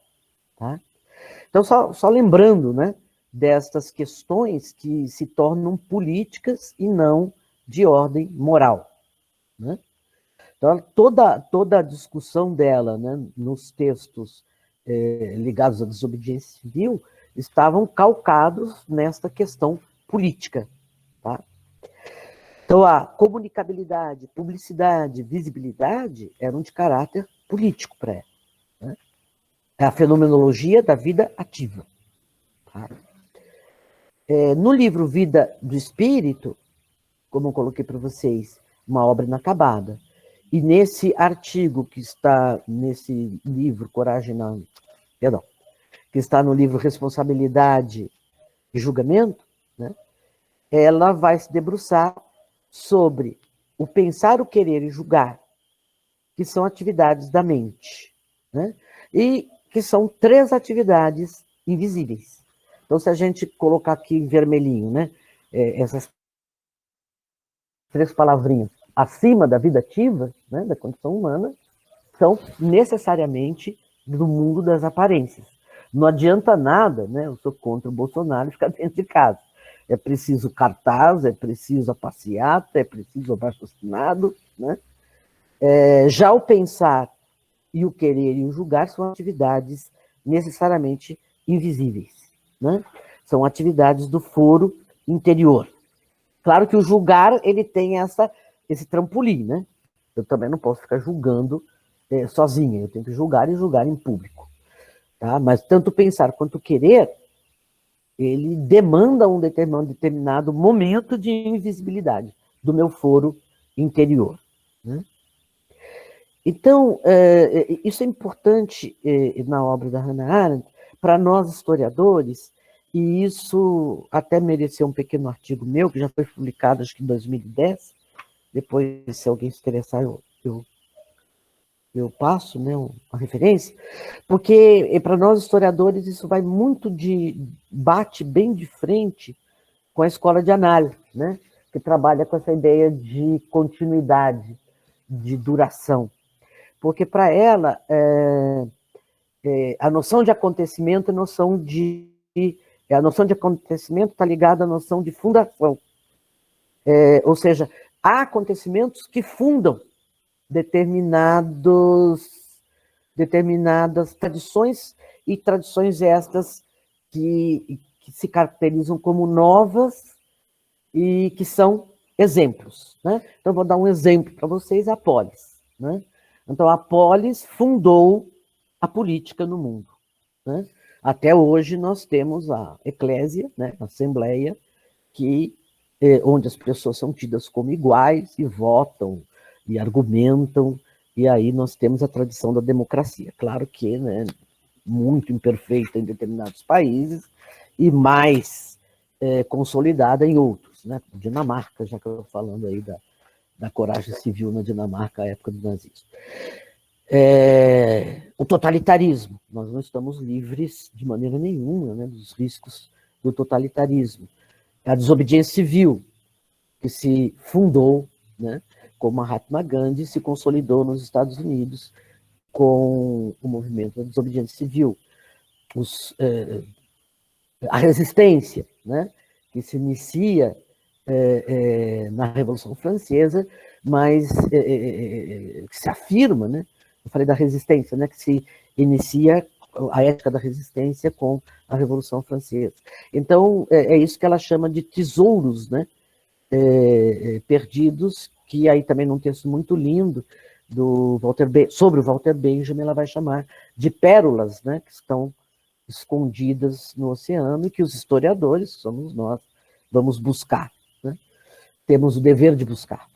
tá? Então, só lembrando, né, destas questões que se tornam políticas e não de ordem moral, né? Então, toda a discussão dela, né, nos textos ligados à desobediência civil estavam calcados nesta questão política, tá? Então, a comunicabilidade, publicidade, visibilidade eram de caráter político para ela, né? É a fenomenologia da vida ativa. Tá? No livro Vida do Espírito, como eu coloquei para vocês, uma obra inacabada, e nesse artigo que está nesse livro, Perdão, que está no livro Responsabilidade e Julgamento, né, ela vai se debruçar sobre o pensar, o querer e julgar, que são atividades da mente, né? E que são 3 atividades invisíveis. Então, se a gente colocar aqui em vermelhinho, né, essas 3 palavrinhas acima da vida ativa, né, da condição humana, são necessariamente do mundo das aparências. Não adianta nada, né? Eu sou contra o Bolsonaro ficar dentro de casa. É preciso cartaz, é preciso a passeata, é preciso o abaixo-assinado, né? Já o pensar e o querer e o julgar são atividades necessariamente invisíveis, né? São atividades do foro interior. Claro que o julgar, ele tem esse trampolim, né? Eu também não posso ficar julgando sozinha, eu tenho que julgar e julgar em público. Tá? Mas tanto pensar quanto querer, ele demanda um determinado momento de invisibilidade do meu foro interior, né? Então, isso é importante na obra da Hannah Arendt, para nós historiadores, e isso até mereceu um pequeno artigo meu, que já foi publicado, acho que em 2010, depois, se alguém se interessar, eu passo, né, a referência, porque para nós historiadores isso vai muito bate bem de frente com a escola de análise, né, que trabalha com essa ideia de continuidade, de duração. Porque para ela, a noção de acontecimento, a noção de acontecimento está ligada à noção de fundação. Ou seja, há acontecimentos que fundam determinadas tradições, e tradições estas que se caracterizam como novas e que são exemplos, né? Então, vou dar um exemplo para vocês, a polis, né? Então, a polis fundou a política no mundo, né? Até hoje nós temos a eclésia, né, a assembleia, onde as pessoas são tidas como iguais e votam e argumentam, e aí nós temos a tradição da democracia. Claro que, né, muito imperfeita em determinados países e mais consolidada em outros, né? Dinamarca, já que eu estou falando aí da coragem civil na Dinamarca, à época do nazismo. O totalitarismo. Nós não estamos livres de maneira nenhuma, né, dos riscos do totalitarismo. A desobediência civil, que se fundou, né, com Mahatma Gandhi, se consolidou nos Estados Unidos com o movimento da desobediência civil. A resistência, né, que se inicia na Revolução Francesa, mas que se afirma, né? Eu falei da resistência, né? Que se inicia a ética da resistência com a Revolução Francesa. Então, é isso que ela chama de tesouros, né? Perdidos, que aí também num texto muito lindo sobre o Walter Benjamin, ela vai chamar de pérolas, né? Que estão escondidas no oceano e que os historiadores, somos nós, vamos buscar. Né? Temos o dever de buscar.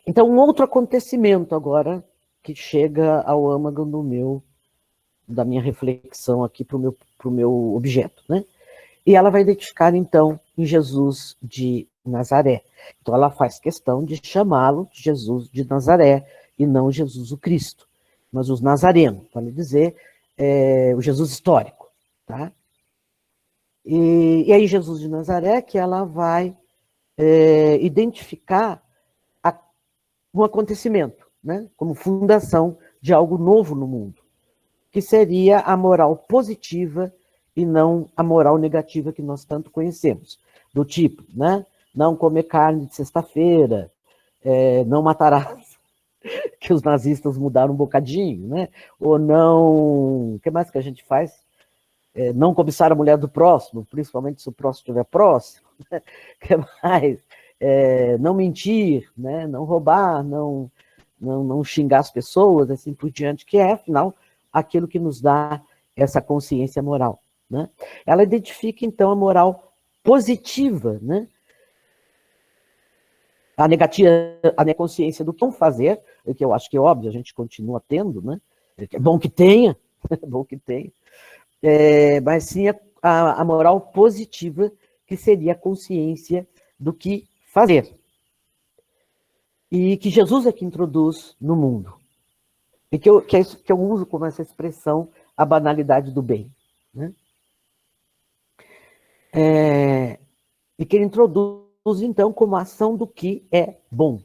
Então, um outro acontecimento agora que chega ao âmago da minha reflexão aqui para o meu objeto, né? E ela vai identificar, então, em Jesus de Nazaré. Então, ela faz questão de chamá-lo de Jesus de Nazaré e não Jesus o Cristo, mas os nazarenos, vale dizer, o Jesus histórico, tá? E aí, Jesus de Nazaré, que ela vai identificar um acontecimento, né, como fundação de algo novo no mundo, que seria a moral positiva e não a moral negativa que nós tanto conhecemos, do tipo, né, não comer carne de sexta-feira, não matarás, que os nazistas mudaram um bocadinho, né, ou não, o que mais que a gente faz? Não cobiçar a mulher do próximo, principalmente se o próximo estiver próximo, né? O que mais? Não mentir, né? Não roubar, não xingar as pessoas, assim por diante, que é, afinal, aquilo que nos dá essa consciência moral, né? Ela identifica, então, a moral positiva, né? A negativa, a consciência do que não fazer, que eu acho que é óbvio, a gente continua tendo, né? É bom que tenha, é bom que tenha, mas sim a moral positiva, que seria a consciência do que fazer. E que Jesus é que introduz no mundo. E que eu uso como essa expressão, a banalidade do bem. Né? E que ele introduz, então, como a ação do que é bom.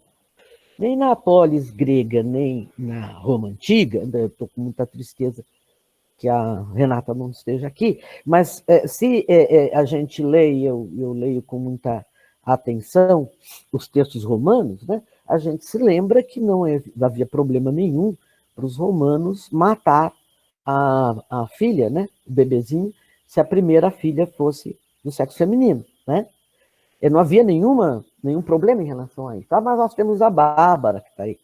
Nem na polis grega, nem na Roma antiga, eu estou com muita tristeza que a Renata não esteja aqui, mas se a gente lê, e eu leio com muita atenção os textos romanos, né, a gente se lembra que não havia problema nenhum para os romanos matar a filha, né, o bebezinho, se a primeira filha fosse do sexo feminino, né? E não havia nenhum problema em relação a isso. Ah, mas nós temos a Bárbara, que está aí.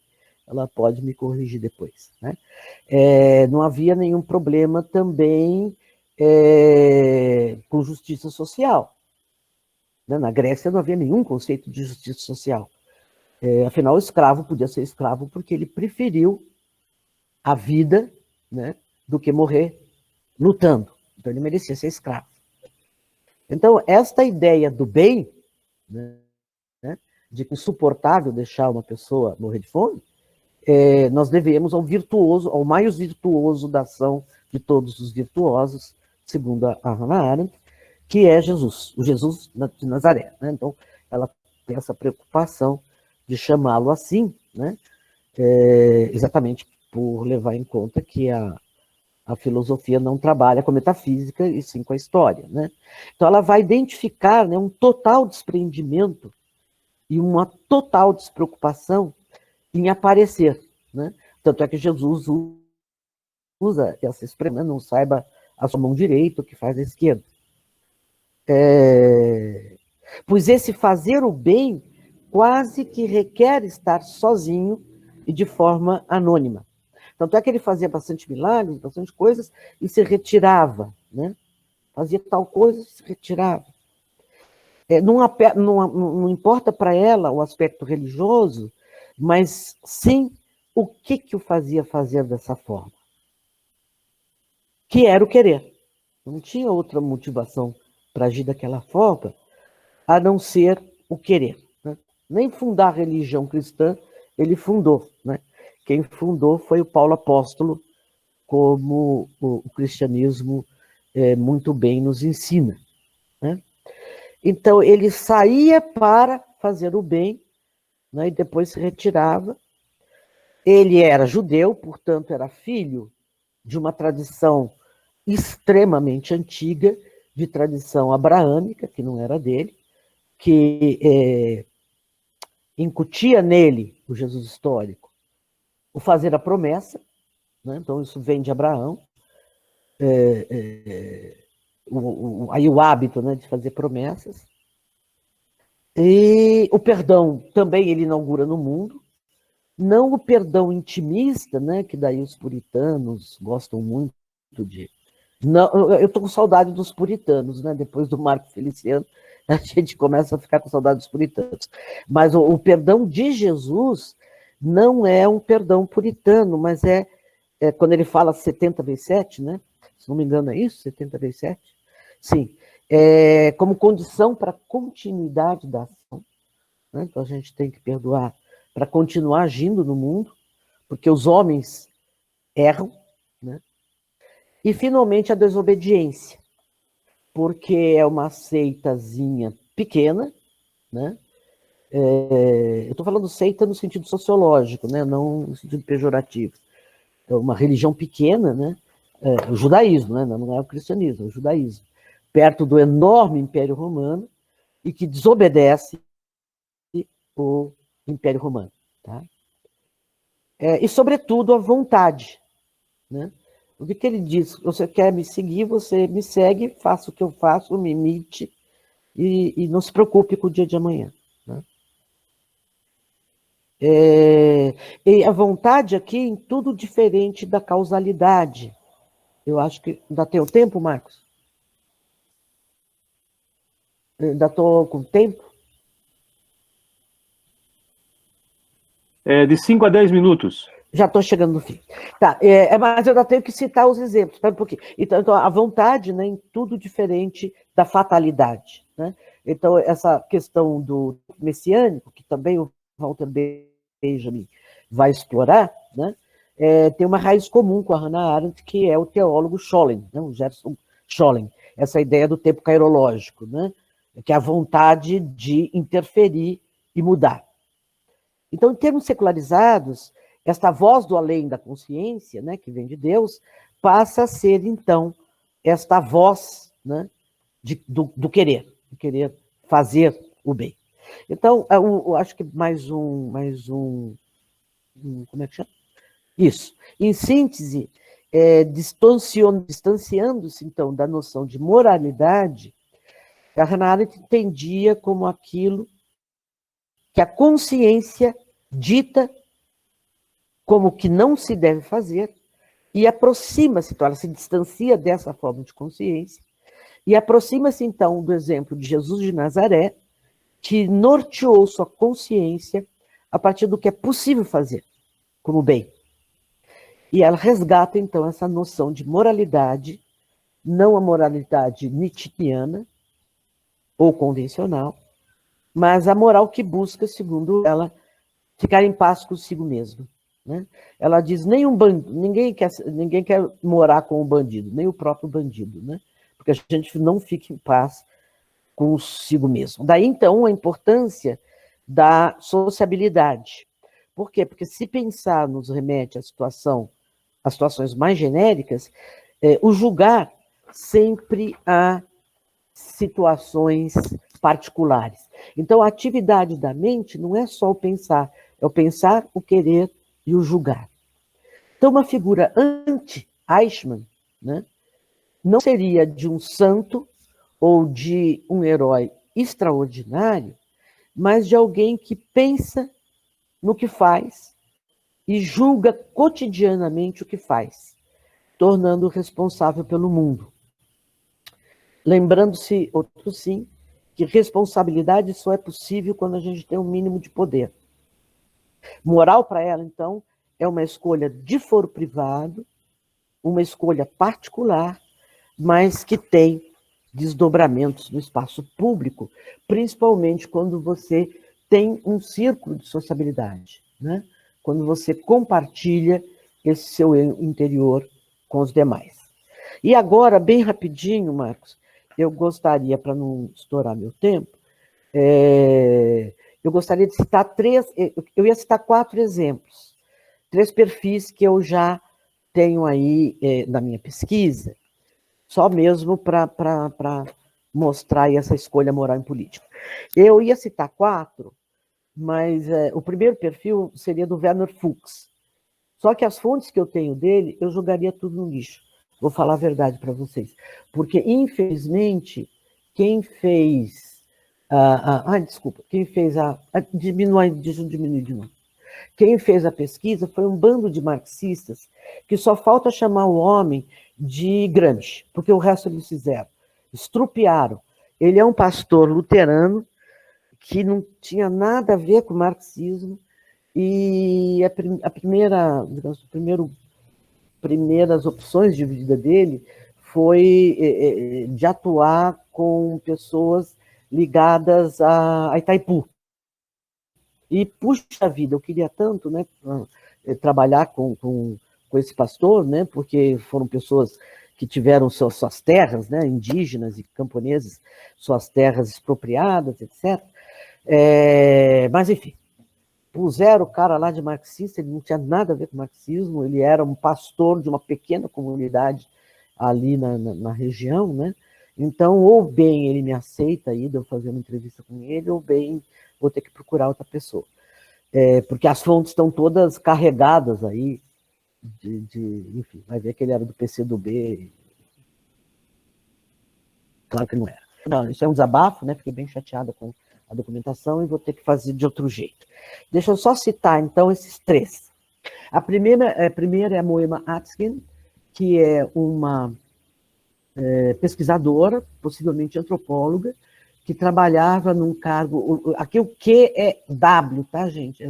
Ela pode me corrigir depois, né? Não havia nenhum problema também com justiça social. Né? Na Grécia não havia nenhum conceito de justiça social. Afinal, o escravo podia ser escravo porque ele preferiu a vida, né, do que morrer lutando. Então, ele merecia ser escravo. Então, esta ideia do bem, né, de que é insuportável deixar uma pessoa morrer de fome, nós devemos ao virtuoso, ao mais virtuoso da ação de todos os virtuosos, segundo a Hannah Arendt, que é Jesus, o Jesus de Nazaré. Né? Então, ela tem essa preocupação de chamá-lo assim, né? Exatamente por levar em conta que a filosofia não trabalha com a metafísica, e sim com a história. Né? Então, ela vai identificar, né, um total desprendimento e uma total despreocupação em aparecer. Né? Tanto é que Jesus usa essa expressão, não saiba a sua mão direita o que faz a esquerda. Pois esse fazer o bem quase que requer estar sozinho e de forma anônima. Tanto é que ele fazia bastante milagres, bastante coisas, e se retirava, né? Fazia tal coisa e se retirava. Não importa para ela o aspecto religioso, mas sim o que o fazia fazer dessa forma. Que era o querer. Não tinha outra motivação para agir daquela forma, a não ser o querer. Né? Nem fundar a religião cristã ele fundou. Né? Quem fundou foi o Paulo Apóstolo, como o cristianismo muito bem nos ensina. Né? Então, ele saía para fazer o bem, né, e depois se retirava. Ele era judeu, portanto, era filho de uma tradição extremamente antiga, de tradição abraâmica, que não era dele, que incutia nele, o Jesus histórico, o fazer a promessa, né? Então isso vem de Abraão, aí o hábito, né, de fazer promessas, e o perdão também ele inaugura no mundo, não o perdão intimista, né, que daí os puritanos gostam muito de... Não, eu estou com saudade dos puritanos, né? Depois do Marco Feliciano, a gente começa a ficar com saudade dos puritanos. Mas o perdão de Jesus não é um perdão puritano, mas quando ele fala 70 vezes 7, né? Se não me engano é isso, 70 vezes 7? Sim. Como condição para a continuidade da ação. Né? Então a gente tem que perdoar para continuar agindo no mundo, porque os homens erram, né? E, finalmente, a desobediência, porque é uma seitazinha pequena, né? Eu estou falando seita no sentido sociológico, né? Não no sentido pejorativo. É uma religião pequena, né? O judaísmo, né? Não é o cristianismo, é o judaísmo. Perto do enorme Império Romano e que desobedece o Império Romano. Tá? E, sobretudo, a vontade, né? O que ele diz? Você quer me seguir, você me segue, faça o que eu faço, me imite e não se preocupe com o dia de amanhã. Né? E a vontade aqui em tudo diferente da causalidade. Eu acho que... Ainda tem o tempo, Marcos? Ainda estou com tempo? De 5 a 10 minutos. Já estou chegando no fim. Tá, mas eu ainda tenho que citar os exemplos. Espera um pouquinho. Então, a vontade, né, em tudo diferente da fatalidade. Né? Então, essa questão do messiânico, que também o Walter Benjamin vai explorar, né, tem uma raiz comum com a Hannah Arendt, que é o teólogo Scholem, né, o Gerson Scholem. Essa ideia do tempo cairológico, né, que é a vontade de interferir e mudar. Então, em termos secularizados, esta voz do além da consciência, né, que vem de Deus, passa a ser, então, esta voz, né, do querer fazer o bem. Então, eu acho que mais um, como é que chama? Isso. Em síntese, distanciando-se, então, da noção de moralidade, a Hannah Arendt entendia como aquilo que a consciência dita como que não se deve fazer e aproxima-se, então ela se distancia dessa forma de consciência e aproxima-se, então, do exemplo de Jesus de Nazaré, que norteou sua consciência a partir do que é possível fazer como bem. E ela resgata, então, essa noção de moralidade, não a moralidade nietzschiana ou convencional, mas a moral que busca, segundo ela, ficar em paz consigo mesma. Né? Ela diz, ninguém quer morar com o bandido, nem o próprio bandido, né? Porque a gente não fica em paz consigo mesmo. Daí, então, a importância da sociabilidade. Por quê? Porque se pensar nos remete às situações mais genéricas, o julgar sempre há situações particulares. Então, a atividade da mente não é só o pensar, é o pensar, o querer e o julgar. Então, uma figura anti-Eichmann, né, não seria de um santo ou de um herói extraordinário, mas de alguém que pensa no que faz e julga cotidianamente o que faz, tornando-o responsável pelo mundo. Lembrando-se, outro sim, que responsabilidade só é possível quando a gente tem um mínimo de poder. Moral para ela, então, é uma escolha de foro privado, uma escolha particular, mas que tem desdobramentos no espaço público, principalmente quando você tem um círculo de sociabilidade, né? Quando você compartilha esse seu interior com os demais. E agora, bem rapidinho, Marcos, eu gostaria, para não estourar meu tempo, eu gostaria de citar eu ia citar 4 exemplos, 3 perfis que eu já tenho aí na minha pesquisa, só mesmo para mostrar aí essa escolha moral em política. Eu ia citar 4, mas o primeiro perfil seria do Werner Fuchs. Só que as fontes que eu tenho dele, eu jogaria tudo no lixo. Vou falar a verdade para vocês. Porque, infelizmente, quem fez... desculpa. Quem fez deixa eu diminuir de novo. Quem fez a pesquisa foi um bando de marxistas que só falta chamar o homem de Gramsci, porque o resto eles fizeram. Estrupiaram. Ele é um pastor luterano que não tinha nada a ver com o marxismo e primeiras opções de vida dele foi de atuar com pessoas ligadas a Itaipu. E, puxa vida, eu queria tanto, né, trabalhar com esse pastor, né, porque foram pessoas que tiveram suas terras, né, indígenas e camponeses, suas terras expropriadas, etc. Mas, enfim, puseram o cara lá de marxista, ele não tinha nada a ver com marxismo, ele era um pastor de uma pequena comunidade ali na região, né? Então, ou bem ele me aceita aí, de eu fazer uma entrevista com ele, ou bem vou ter que procurar outra pessoa. Porque as fontes estão todas carregadas aí, enfim, vai ver que ele era do PCdoB. Claro que não era. Não, isso é um desabafo, né? Fiquei bem chateada com a documentação e vou ter que fazer de outro jeito. Deixa eu só citar, então, esses 3. A primeira é a Moema Atskin, que é uma pesquisadora, possivelmente antropóloga, que trabalhava num cargo... Aqui o Q é W, tá, gente?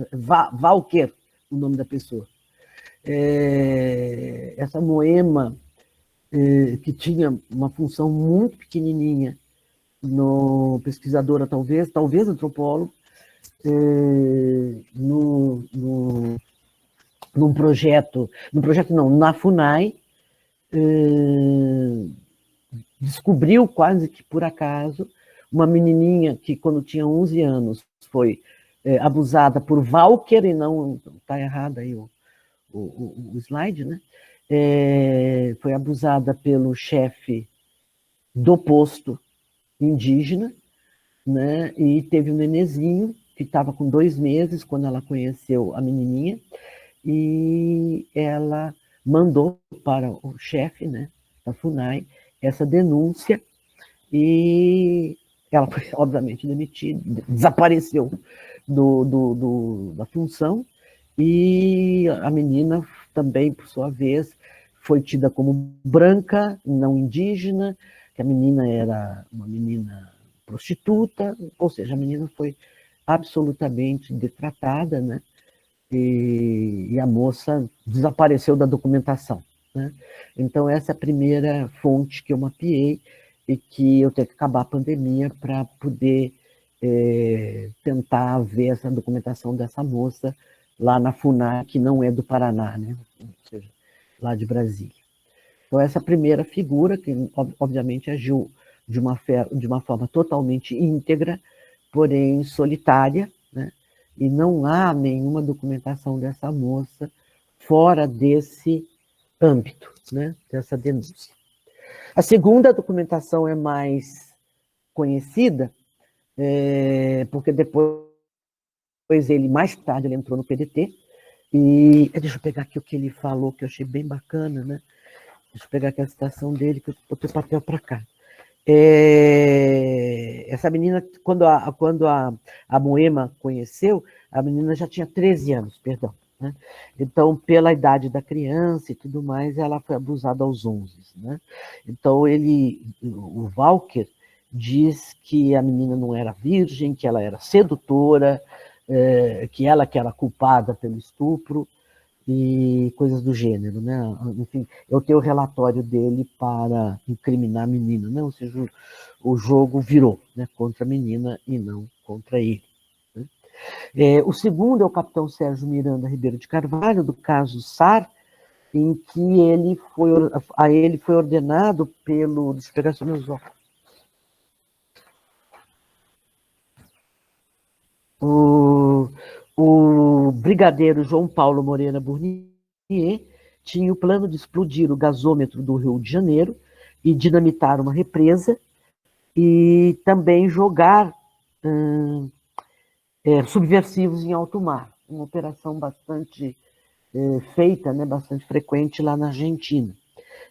Walker, o nome da pessoa. Essa Moema, que tinha uma função muito pequenininha, pesquisadora, talvez antropólogo, num projeto não, na FUNAI, descobriu quase que por acaso uma menininha que, quando tinha 11 anos, foi abusada por Walker, e não, está errado aí o slide, né? foi abusada pelo chefe do posto indígena, né? E teve um nenenzinho que estava com 2 meses quando ela conheceu a menininha, e ela mandou para o chefe, né, da FUNAI, essa denúncia, e ela foi, obviamente, demitida, desapareceu da função, e a menina também, por sua vez, foi tida como branca, não indígena, que a menina era uma menina prostituta, ou seja, a menina foi absolutamente detratada, né? E a moça desapareceu da documentação, né? Então, essa é a primeira fonte que eu mapeei e que eu tenho que acabar a pandemia para poder tentar ver essa documentação dessa moça lá na FUNAI, que não é do Paraná, né? Ou seja, lá de Brasília. Então, essa primeira figura, que obviamente agiu de uma forma totalmente íntegra, porém solitária, né? E não há nenhuma documentação dessa moça fora desse âmbito, né? Dessa denúncia. A segunda documentação é mais conhecida, porque depois ele, mais tarde, ele entrou no PDT, e deixa eu pegar aqui o que ele falou, que eu achei bem bacana, né? Deixa eu pegar aqui a citação dele, que eu botei o papel para cá. Essa menina, quando a Moema conheceu, a menina já tinha 13 anos, perdão. Né? Então, pela idade da criança e tudo mais, ela foi abusada aos 11. Né? Então, o Walker diz que a menina não era virgem, que ela era sedutora, que ela que era culpada pelo estupro, e coisas do gênero, né? Enfim, eu tenho o relatório dele para incriminar a menina, né? Ou seja, o jogo virou, né? Contra a menina e não contra ele. Né? O segundo é o capitão Sérgio Miranda Ribeiro de Carvalho, do caso SAR, em que a ele foi ordenado pelo... Deixa eu pegar só meus óculos. O brigadeiro João Paulo Moreira Burnier tinha o plano de explodir o gasômetro do Rio de Janeiro e dinamitar uma represa e também jogar subversivos em alto mar, uma operação bastante feita, né, bastante frequente lá na Argentina,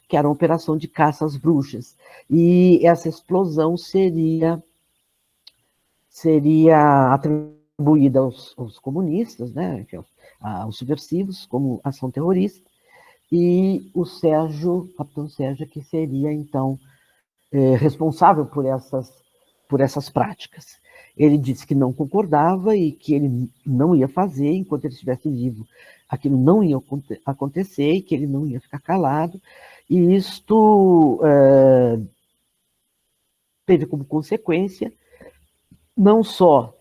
que era uma operação de caça às bruxas. E essa explosão seria atribuída aos comunistas, né, aos subversivos, como ação terrorista, e o capitão Sérgio, que seria, então, responsável por essas práticas. Ele disse que não concordava e que ele não ia fazer enquanto ele estivesse vivo. Aquilo não ia acontecer e que ele não ia ficar calado. E isto teve como consequência não só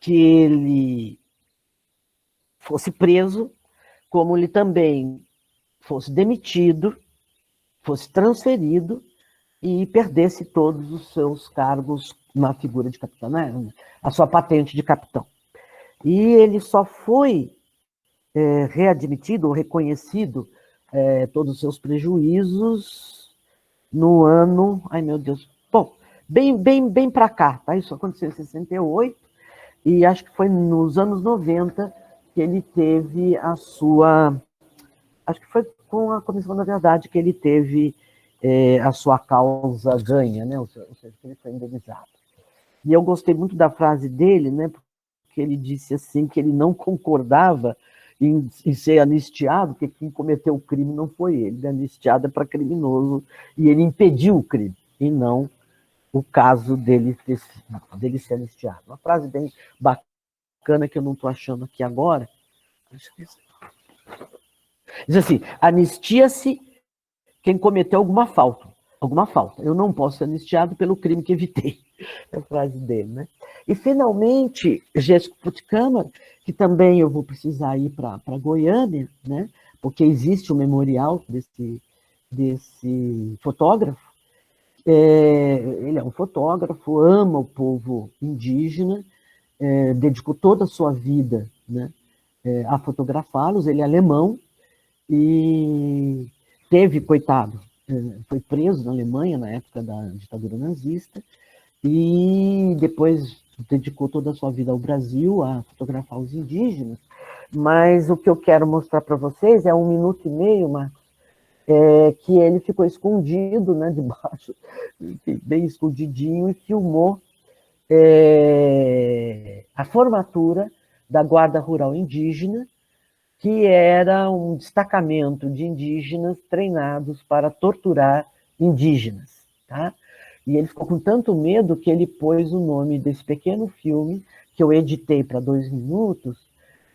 que ele fosse preso, como ele também fosse demitido, fosse transferido e perdesse todos os seus cargos na figura de capitão, né? A sua patente de capitão. E ele só foi readmitido ou reconhecido todos os seus prejuízos no ano... Ai, meu Deus. Bom, bem para cá, tá? Isso aconteceu em 68, e acho que foi nos anos 90 que ele teve a sua... Acho que foi com a Comissão da Verdade que ele teve a sua causa ganha, né? Ou seja, que ele foi indenizado. E eu gostei muito da frase dele, né? Porque ele disse assim que ele não concordava em ser anistiado, porque quem cometeu o crime não foi ele. Anistiado é para criminoso, e ele impediu o crime, e não o caso dele ser anistiado. Uma frase bem bacana que eu não estou achando aqui agora. Diz assim: anistia-se quem cometeu alguma falta. Eu não posso ser anistiado pelo crime que evitei. É a frase dele, né? E, finalmente, Jéssico Puttkamer, que também eu vou precisar ir para Goiânia, né? Porque existe um memorial desse fotógrafo. Ele é um fotógrafo, ama o povo indígena, dedicou toda a sua vida, né, a fotografá-los. Ele é alemão, e teve, coitado, foi preso na Alemanha na época da ditadura nazista e depois dedicou toda a sua vida ao Brasil, a fotografar os indígenas. Mas o que eu quero mostrar para vocês é 1 minuto e meio, Marcos, que ele ficou escondido, né, debaixo, bem escondidinho, e filmou a formatura da Guarda Rural Indígena, que era um destacamento de indígenas treinados para torturar indígenas. Tá? E ele ficou com tanto medo que ele pôs o nome desse pequeno filme, que eu editei para 2 minutos,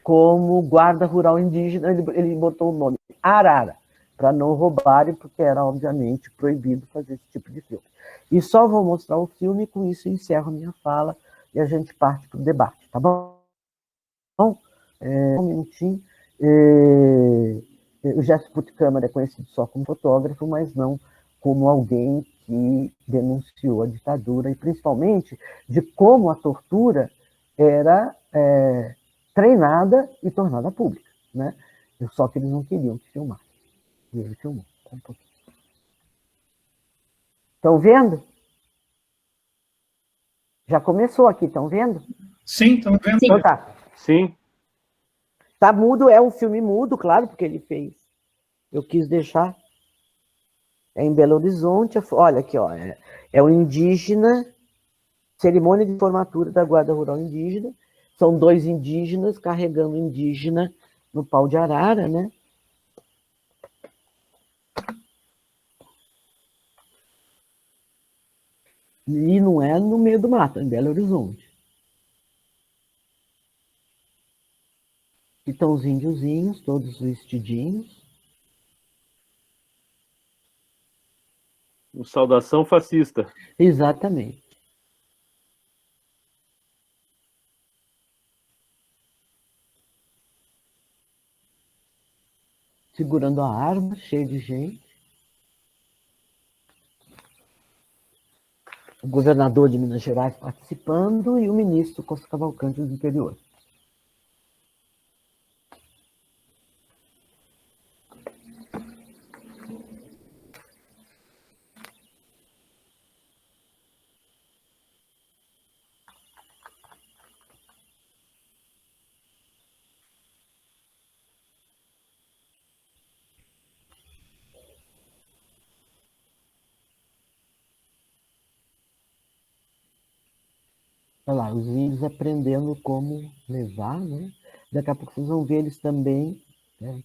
como Guarda Rural Indígena, ele botou o nome Arara, para não roubarem, porque era, obviamente, proibido fazer esse tipo de filme. E só vou mostrar o filme, e com isso encerro a minha fala, e a gente parte para o debate, tá bom? Um minutinho. O Jéssico Puttkamer é conhecido só como fotógrafo, mas não como alguém que denunciou a ditadura, e principalmente de como a tortura era treinada e tornada pública, né? Só que eles não queriam que filmasse. E ele filmou. Um pouquinho. Estão vendo? Já começou aqui, estão vendo? Sim, estão vendo. Então tá. Sim. Tá mudo, é um filme mudo, claro, porque ele fez. Eu quis deixar. É em Belo Horizonte. Olha aqui, ó. É o indígena, cerimônia de formatura da Guarda Rural Indígena. São 2 indígenas carregando indígena no pau de arara, né? E não é no meio do mato, é em Belo Horizonte. E estão os índiozinhos, todos vestidinhos. Saudação fascista. Exatamente. Segurando a arma, cheio de gente. O governador de Minas Gerais participando e o ministro Costa Cavalcante do Interior. Olha lá, os índios aprendendo como levar, né? Daqui a pouco vocês vão ver eles também. Né?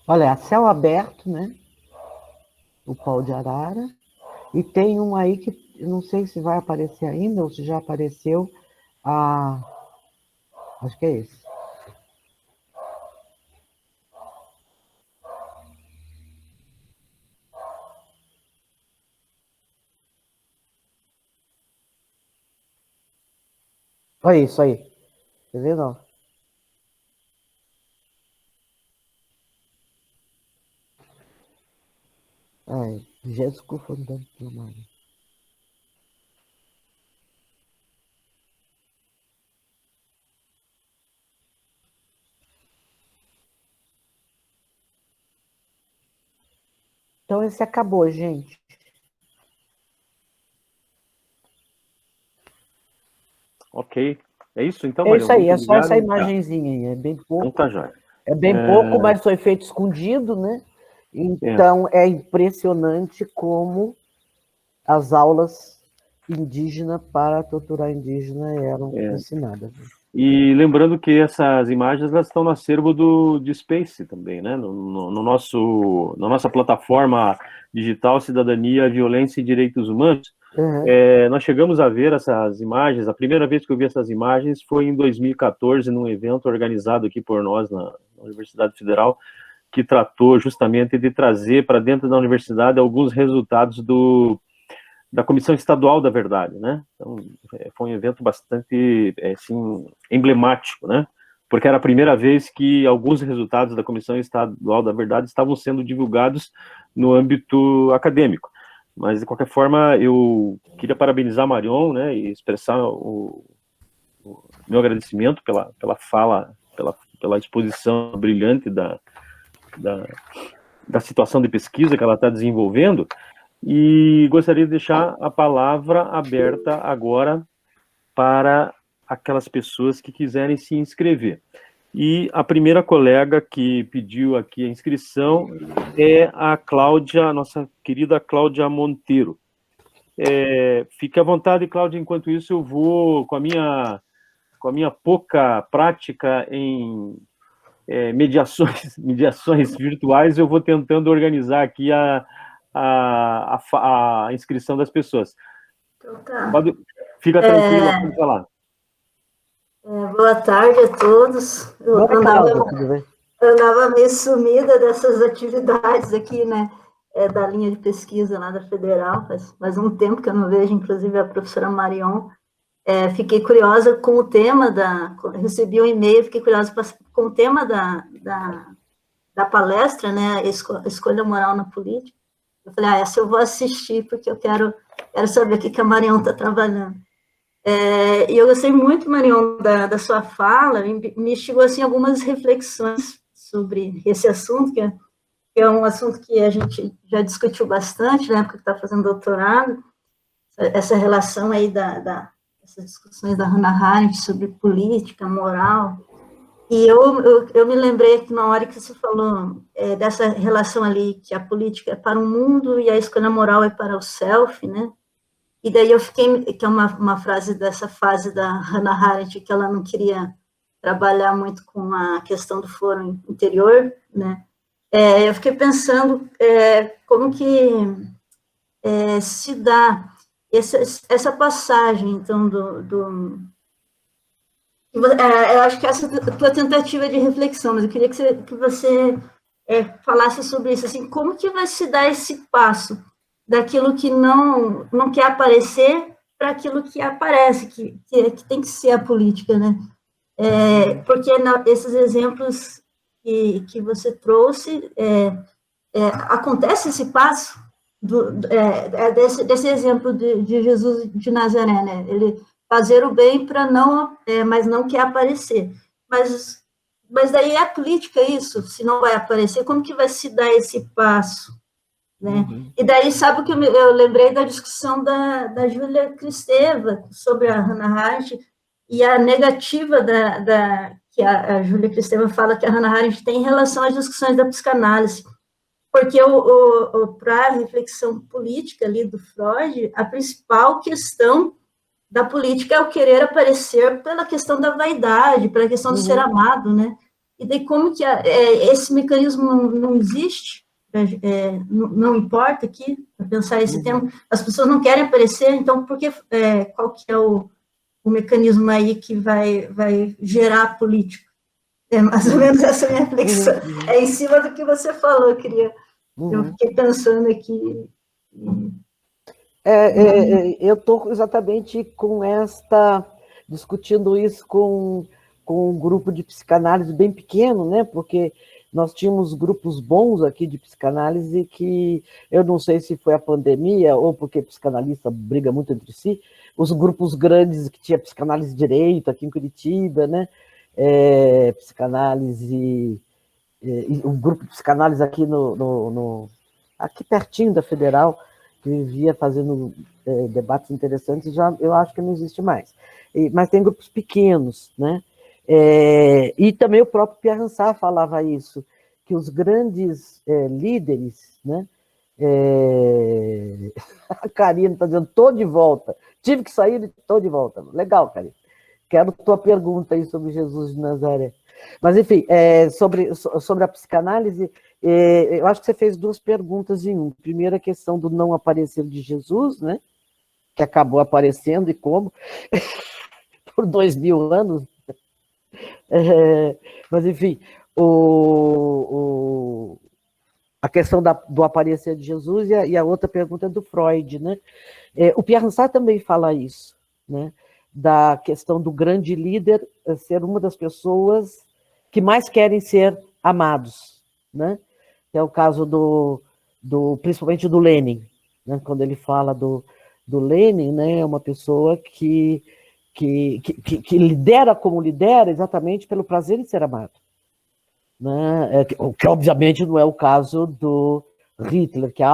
Olha, a céu aberto, né? O pau de arara. E tem um aí que eu não sei se vai aparecer ainda ou se já apareceu. Acho que é esse. Olha isso aí. Tá vendo? Ai, Jéssico Fondante do Mar. Então esse acabou, gente. Ok. É isso então, É Marião? isso aí, Muito é só essa obrigado. Tá. imagenzinha aí, é bem Então pouco. tá jóia. É bem pouco, mas foi feito escondido, né? É, Então, é impressionante como as aulas indígenas para torturar indígena eram é. ensinadas. E lembrando que essas imagens elas estão no acervo de Space também, né? Na nossa plataforma digital Cidadania, Violência e Direitos Humanos. Uhum. Nós chegamos a ver essas imagens. A primeira vez que eu vi essas imagens foi em 2014, num evento organizado aqui por nós na Universidade Federal, que tratou justamente de trazer para dentro da universidade alguns resultados da Comissão Estadual da Verdade, né? Então, foi um evento bastante, assim, emblemático, né? Porque era a primeira vez que alguns resultados da Comissão Estadual da Verdade estavam sendo divulgados no âmbito acadêmico. Mas, de qualquer forma, eu queria parabenizar a Marion, né, e expressar o meu agradecimento pela fala, pela exposição brilhante da situação de pesquisa que ela está desenvolvendo, e gostaria de deixar a palavra aberta agora para aquelas pessoas que quiserem se inscrever. E a primeira colega que pediu aqui a inscrição é a Cláudia, nossa querida Cláudia Monteiro. Fique à vontade, Cláudia, enquanto isso eu vou, com a minha pouca prática em mediações virtuais, eu vou tentando organizar aqui a inscrição das pessoas. Então tá. Fica tranquila, pode falar. Boa tarde a todos. Eu Cláudia, tudo bem? andava meio sumida dessas atividades aqui, né? Da linha de pesquisa lá da Federal, faz um tempo que eu não vejo, inclusive a professora Marion. Fiquei curiosa com o tema recebi um e-mail, fiquei curiosa com o tema da palestra, né? Escolha moral na política. Eu falei, essa eu vou assistir, porque eu quero saber o que a Marion está trabalhando. E eu gostei muito, Marion, da sua fala, me instigou assim, algumas reflexões sobre esse assunto, que é um assunto que a gente já discutiu bastante, na época que está fazendo doutorado, essa relação aí essas discussões da Hannah Arendt sobre política, moral. E eu me lembrei que na hora que você falou dessa relação ali, que a política é para o mundo e a escolha moral é para o self, né? E daí eu fiquei, que é uma frase dessa fase da Hannah Arendt, que ela não queria trabalhar muito com a questão do foro interior, né? Eu fiquei pensando como que se dá essa passagem, então, eu acho que essa é a tua tentativa de reflexão, mas eu queria que você falasse sobre isso, assim, como que vai se dar esse passo daquilo que não quer aparecer para aquilo que aparece, que tem que ser a política, né? Porque esses exemplos que você trouxe, acontece esse passo desse exemplo de Jesus de Nazaré, né? Ele fazer o bem para mas não quer aparecer. Mas daí é a política isso, se não vai aparecer, como que vai se dar esse passo? Né? Uhum. E daí, sabe o que eu lembrei da discussão da Júlia Kristeva sobre a Hannah Arendt e a negativa que a Júlia Kristeva fala que a Hannah Arendt tem em relação às discussões da psicanálise, porque para a reflexão política ali do Freud, a principal questão da política é o querer aparecer pela questão da vaidade, pela questão do ser amado, né? E daí como que esse mecanismo não existe? Não importa aqui, para pensar esse tema, as pessoas não querem aparecer, então qual que é o mecanismo aí que vai gerar a política? Mais ou menos essa minha reflexão. Em cima do que você falou, eu fiquei pensando aqui. Eu estou exatamente discutindo isso com um grupo de psicanálise bem pequeno, né? Porque nós tínhamos grupos bons aqui de psicanálise que eu não sei se foi a pandemia ou porque psicanalista briga muito entre si, os grupos grandes que tinha psicanálise direito aqui em Curitiba, né? Psicanálise, um grupo de psicanálise aqui aqui pertinho da Federal, que vivia fazendo debates interessantes, já eu acho que não existe mais. Mas tem grupos pequenos, né? E também o próprio Pierre Ansart falava isso, que os grandes líderes, né? A Karina está dizendo, estou de volta, tive que sair e estou de volta. Legal, Karina. Quero tua pergunta aí sobre Jesus de Nazaré. Mas, enfim, sobre a psicanálise, eu acho que você fez duas perguntas em uma. Primeiro, a questão do não aparecer de Jesus, né? Que acabou aparecendo e como? Por 2000 anos. Mas, enfim, a questão do aparecer de Jesus e a outra pergunta é do Freud, né? O Pierre Ansart também fala isso, né? Da questão do grande líder ser uma das pessoas que mais querem ser amados, né? É o caso principalmente do Lenin, né? Quando ele fala do Lenin, né? É uma pessoa que lidera como lidera exatamente pelo prazer em ser amado, né? O que obviamente não é o caso do Hitler, que é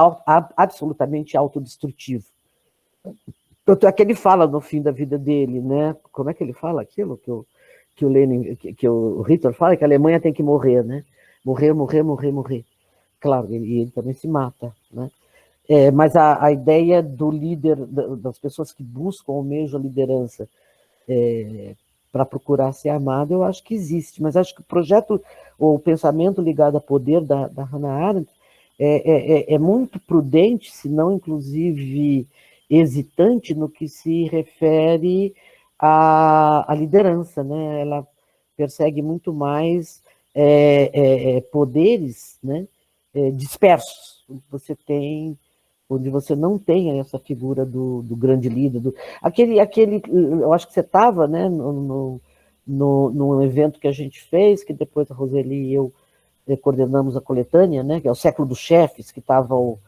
absolutamente autodestrutivo. Tanto é que ele fala no fim da vida dele, né? Como é que ele fala aquilo que o Lenin, que o Hitler fala, que a Alemanha tem que morrer, né? Morrer, morrer, morrer, morrer. Claro, ele também se mata, né? Mas a ideia do líder, das pessoas que buscam, almejam a liderança para procurar ser amado, eu acho que existe, mas acho que o projeto, ou o pensamento ligado a poder da Hannah Arendt é muito prudente, se não inclusive hesitante no que se refere à liderança, né? Ela persegue muito mais poderes, né? Dispersos, onde você não tem essa figura do grande líder, eu acho que você estava, né, no evento que a gente fez, que depois a Roseli e eu coordenamos a coletânea, né, que é o Século dos Chefes, que estava o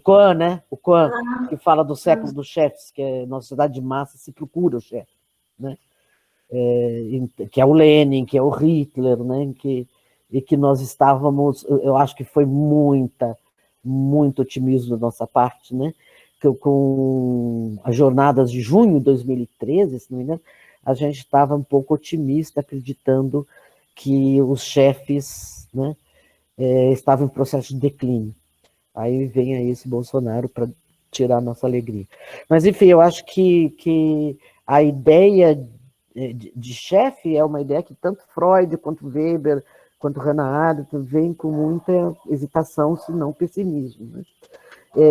Kwan, né, o Kwan, que fala do século dos chefes, que é na sociedade de massa se procura o chefe, né, que é o Lenin, que é o Hitler, né, e que nós estávamos, eu acho que foi muito otimismo da nossa parte, né? Com as jornadas de junho de 2013, se não me engano, a gente estava um pouco otimista, acreditando que os chefes, né, estavam em processo de declínio. Aí vem aí esse Bolsonaro para tirar a nossa alegria. Mas, enfim, eu acho que a ideia de chefe é uma ideia que tanto Freud quanto Weber quanto Hannah Arendt vem com muita hesitação, se não pessimismo, né?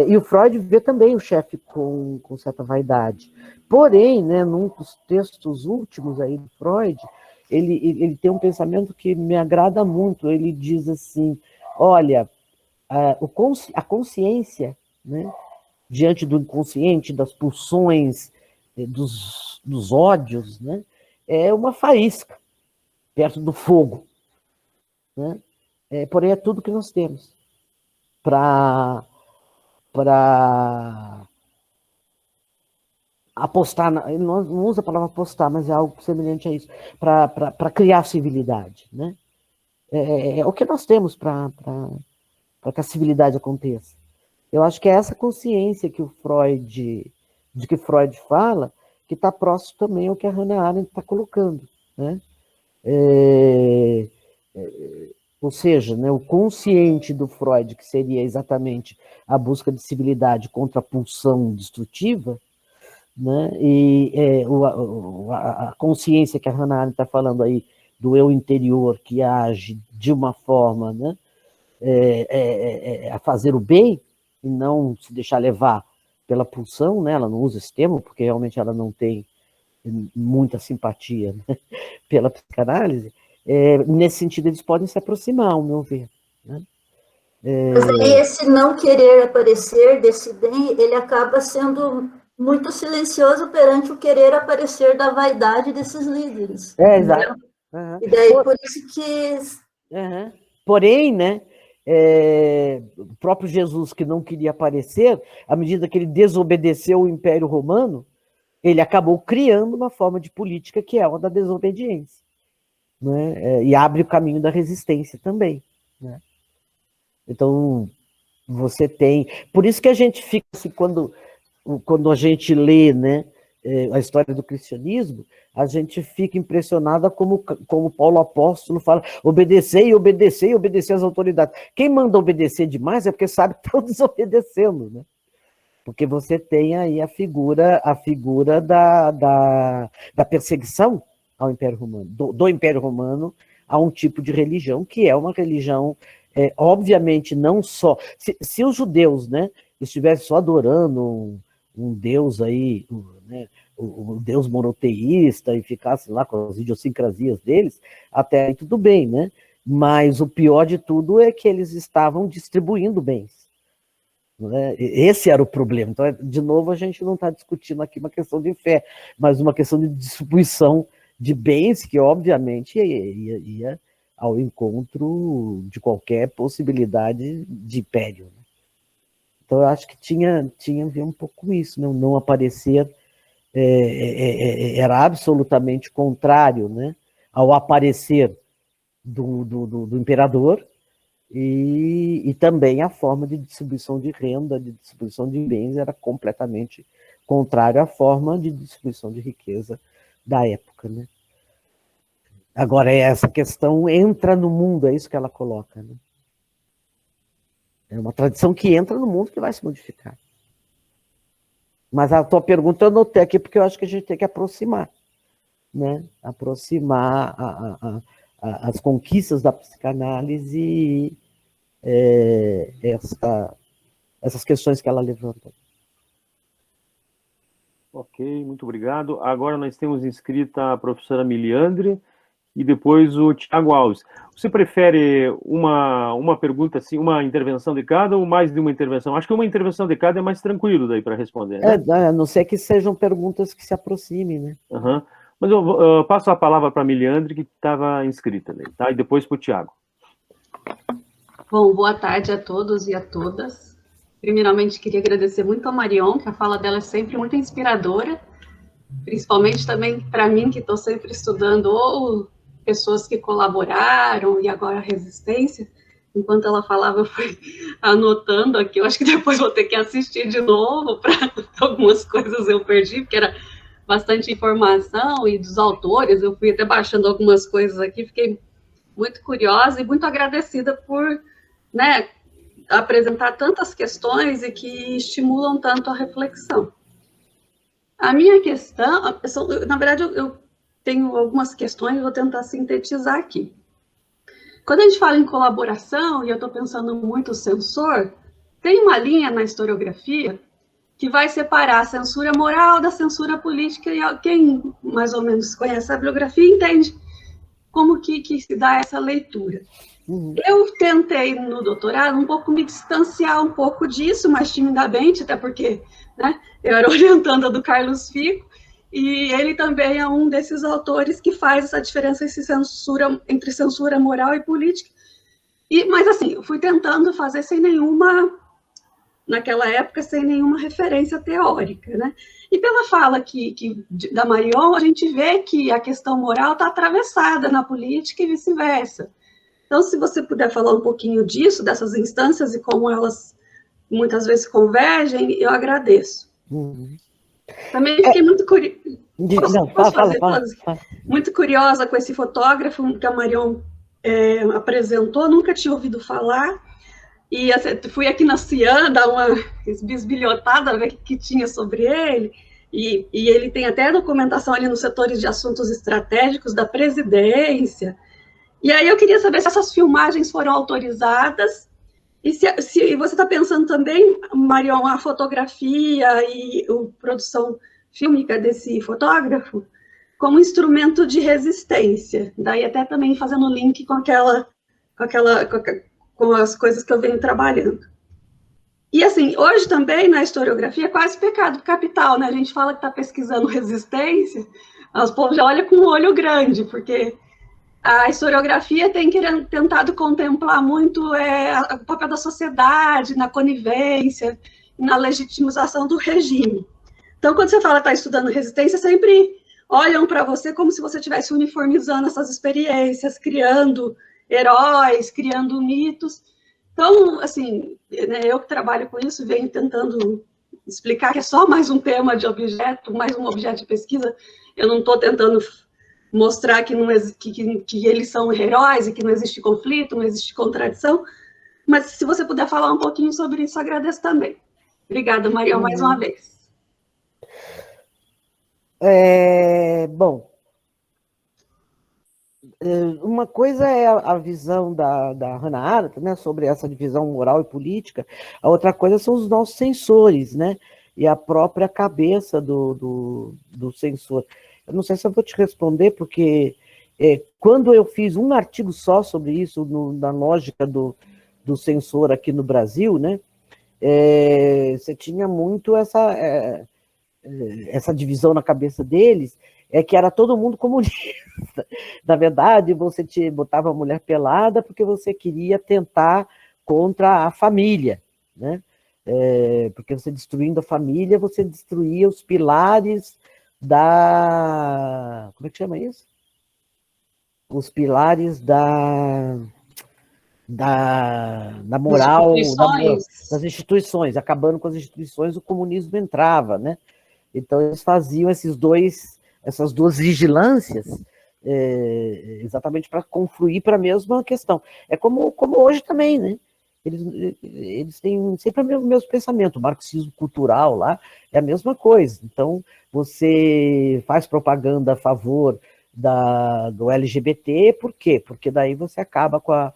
E o Freud vê também o chefe com certa vaidade. Porém, né, num dos textos últimos aí do Freud, ele tem um pensamento que me agrada muito. Ele diz assim, olha, a consciência, né, diante do inconsciente, das pulsões, dos ódios, né, é uma faísca perto do fogo, né? Porém, é tudo que nós temos para apostar, não usa a palavra apostar, mas é algo semelhante a isso, para criar civilidade, né? É o que nós temos para que a civilidade aconteça. Eu acho que é essa consciência que Freud fala, que está próximo também ao que a Hannah Arendt está colocando, né? Ou seja, né, o consciente do Freud, que seria exatamente a busca de civilidade contra a pulsão destrutiva, né, e a consciência que a Hannah Arendt está falando aí, do eu interior, que age de uma forma, né, a fazer o bem, e não se deixar levar pela pulsão, né, ela não usa esse termo, porque realmente ela não tem muita simpatia, né, pela psicanálise. Nesse sentido, eles podem se aproximar, ao meu ver, né? Mas aí esse não querer aparecer desse bem, ele acaba sendo muito silencioso perante o querer aparecer da vaidade desses líderes. Exato. Uhum. E daí, por isso que... Uhum. Porém, né, o próprio Jesus, que não queria aparecer, à medida que ele desobedeceu o Império Romano, ele acabou criando uma forma de política que é a da desobediência, né? E abre o caminho da resistência também, né? Então, Você tem... Por isso que a gente fica assim, quando a gente lê, né, a história do cristianismo, a gente fica impressionada como Paulo Apóstolo fala, obedecer às autoridades. Quem manda obedecer demais é porque sabe que estão desobedecendo, né? Porque você tem aí a figura da perseguição ao Império Romano, do Império Romano a um tipo de religião, que é uma religião, obviamente, não só... Se os judeus, né, estivessem só adorando um deus aí, né, o deus monoteísta, e ficassem lá com as idiosincrasias deles, até aí tudo bem, né? Mas o pior de tudo é que eles estavam distribuindo bens. Né? Esse era o problema. Então, de novo, a gente não está discutindo aqui uma questão de fé, mas uma questão de distribuição de bens que, obviamente, ia ao encontro de qualquer possibilidade de império. Né? Então, eu acho que tinha a ver um pouco com isso, não aparecer, era absolutamente contrário, né, ao aparecer do imperador, e também a forma de distribuição de renda, de distribuição de bens, era completamente contrária à forma de distribuição de riqueza da época, né? Agora, essa questão entra no mundo, é isso que ela coloca, né? É uma tradição que entra no mundo que vai se modificar. Mas a tua pergunta eu anotei aqui porque eu acho que a gente tem que aproximar, né? Aproximar as conquistas da psicanálise e essas questões que ela levanta. Ok, muito obrigado. Agora nós temos inscrita a professora Miliandre e depois o Tiago Alves. Você prefere uma pergunta, assim, uma intervenção de cada ou mais de uma intervenção? Acho que uma intervenção de cada é mais tranquilo daí para responder, né? A não ser que sejam perguntas que se aproximem, né? Uhum. Mas eu passo a palavra para a Miliandre, que estava inscrita, daí, tá? E depois para o Tiago. Bom, boa tarde a todos e a todas. Primeiramente, queria agradecer muito a Marion, que a fala dela é sempre muito inspiradora, principalmente também para mim, que estou sempre estudando ou pessoas que colaboraram e agora a resistência. Enquanto ela falava, eu fui anotando aqui. Eu acho que depois vou ter que assistir de novo, para algumas coisas eu perdi, porque era bastante informação, e dos autores, eu fui até baixando algumas coisas aqui, fiquei muito curiosa e muito agradecida por, né, apresentar tantas questões e que estimulam tanto a reflexão. A minha questão, na verdade, eu tenho algumas questões, vou tentar sintetizar aqui. Quando a gente fala em colaboração, e eu estou pensando muito no censor, tem uma linha na historiografia que vai separar a censura moral da censura política, e quem mais ou menos conhece a bibliografia entende como que se dá essa leitura. Eu tentei, no doutorado, um pouco me distanciar um pouco disso, mas timidamente, até porque, né, eu era orientanda do Carlos Fico, e ele também é um desses autores que faz essa diferença entre censura moral e política. Mas, assim, eu fui tentando fazer naquela época, sem nenhuma referência teórica, né? E pela fala da Marion, a gente vê que a questão moral está atravessada na política e vice-versa. Então, se você puder falar um pouquinho disso, dessas instâncias e como elas muitas vezes convergem, eu agradeço. Também fiquei muito curiosa. Muito curiosa com esse fotógrafo que a Marion apresentou, nunca tinha ouvido falar. E fui aqui na Cian dar uma bisbilhotada, ver o que tinha sobre ele, e ele tem até documentação ali nos setores de assuntos estratégicos da presidência. E aí eu queria saber se essas filmagens foram autorizadas, e se você está pensando também, Marion, a fotografia e a produção fílmica desse fotógrafo como instrumento de resistência, daí até também fazendo link com as coisas que eu venho trabalhando. E, assim, hoje também, na historiografia, é quase pecado capital, né? A gente fala que está pesquisando resistência, os povos já olham com um olho grande, porque a historiografia tem tentado contemplar muito o papel da sociedade, na conivência, na legitimização do regime. Então, quando você fala que está estudando resistência, sempre olham para você como se você estivesse uniformizando essas experiências, criando heróis, criando mitos. Então, assim, né, eu que trabalho com isso, venho tentando explicar que é só mais um tema de objeto, mais um objeto de pesquisa. Eu não estou tentando mostrar que, que eles são heróis e que não existe conflito, não existe contradição, mas se você puder falar um pouquinho sobre isso, agradeço também. Obrigada, Mariel, mais uma vez. Bom, uma coisa é a visão da Hannah Arendt, né, sobre essa divisão moral e política, a outra coisa são os nossos censores, né, e a própria cabeça do censor. Eu não sei se eu vou te responder, porque quando eu fiz um artigo só sobre isso, na lógica do censor aqui no Brasil, né, você tinha muito essa divisão na cabeça deles, que era todo mundo comunista. Na verdade, você botava a mulher pelada porque você queria tentar contra a família, né? Porque você destruindo a família, você destruía os pilares da... Como é que chama isso? Os pilares da moral, das instituições. Acabando com as instituições, o comunismo entrava, né? Então, eles faziam essas duas vigilâncias exatamente para confluir para a mesma questão. É como hoje também, né? Eles têm sempre o mesmo pensamento, o marxismo cultural lá é a mesma coisa. Então, você faz propaganda a favor do LGBT, por quê? Porque daí você acaba com a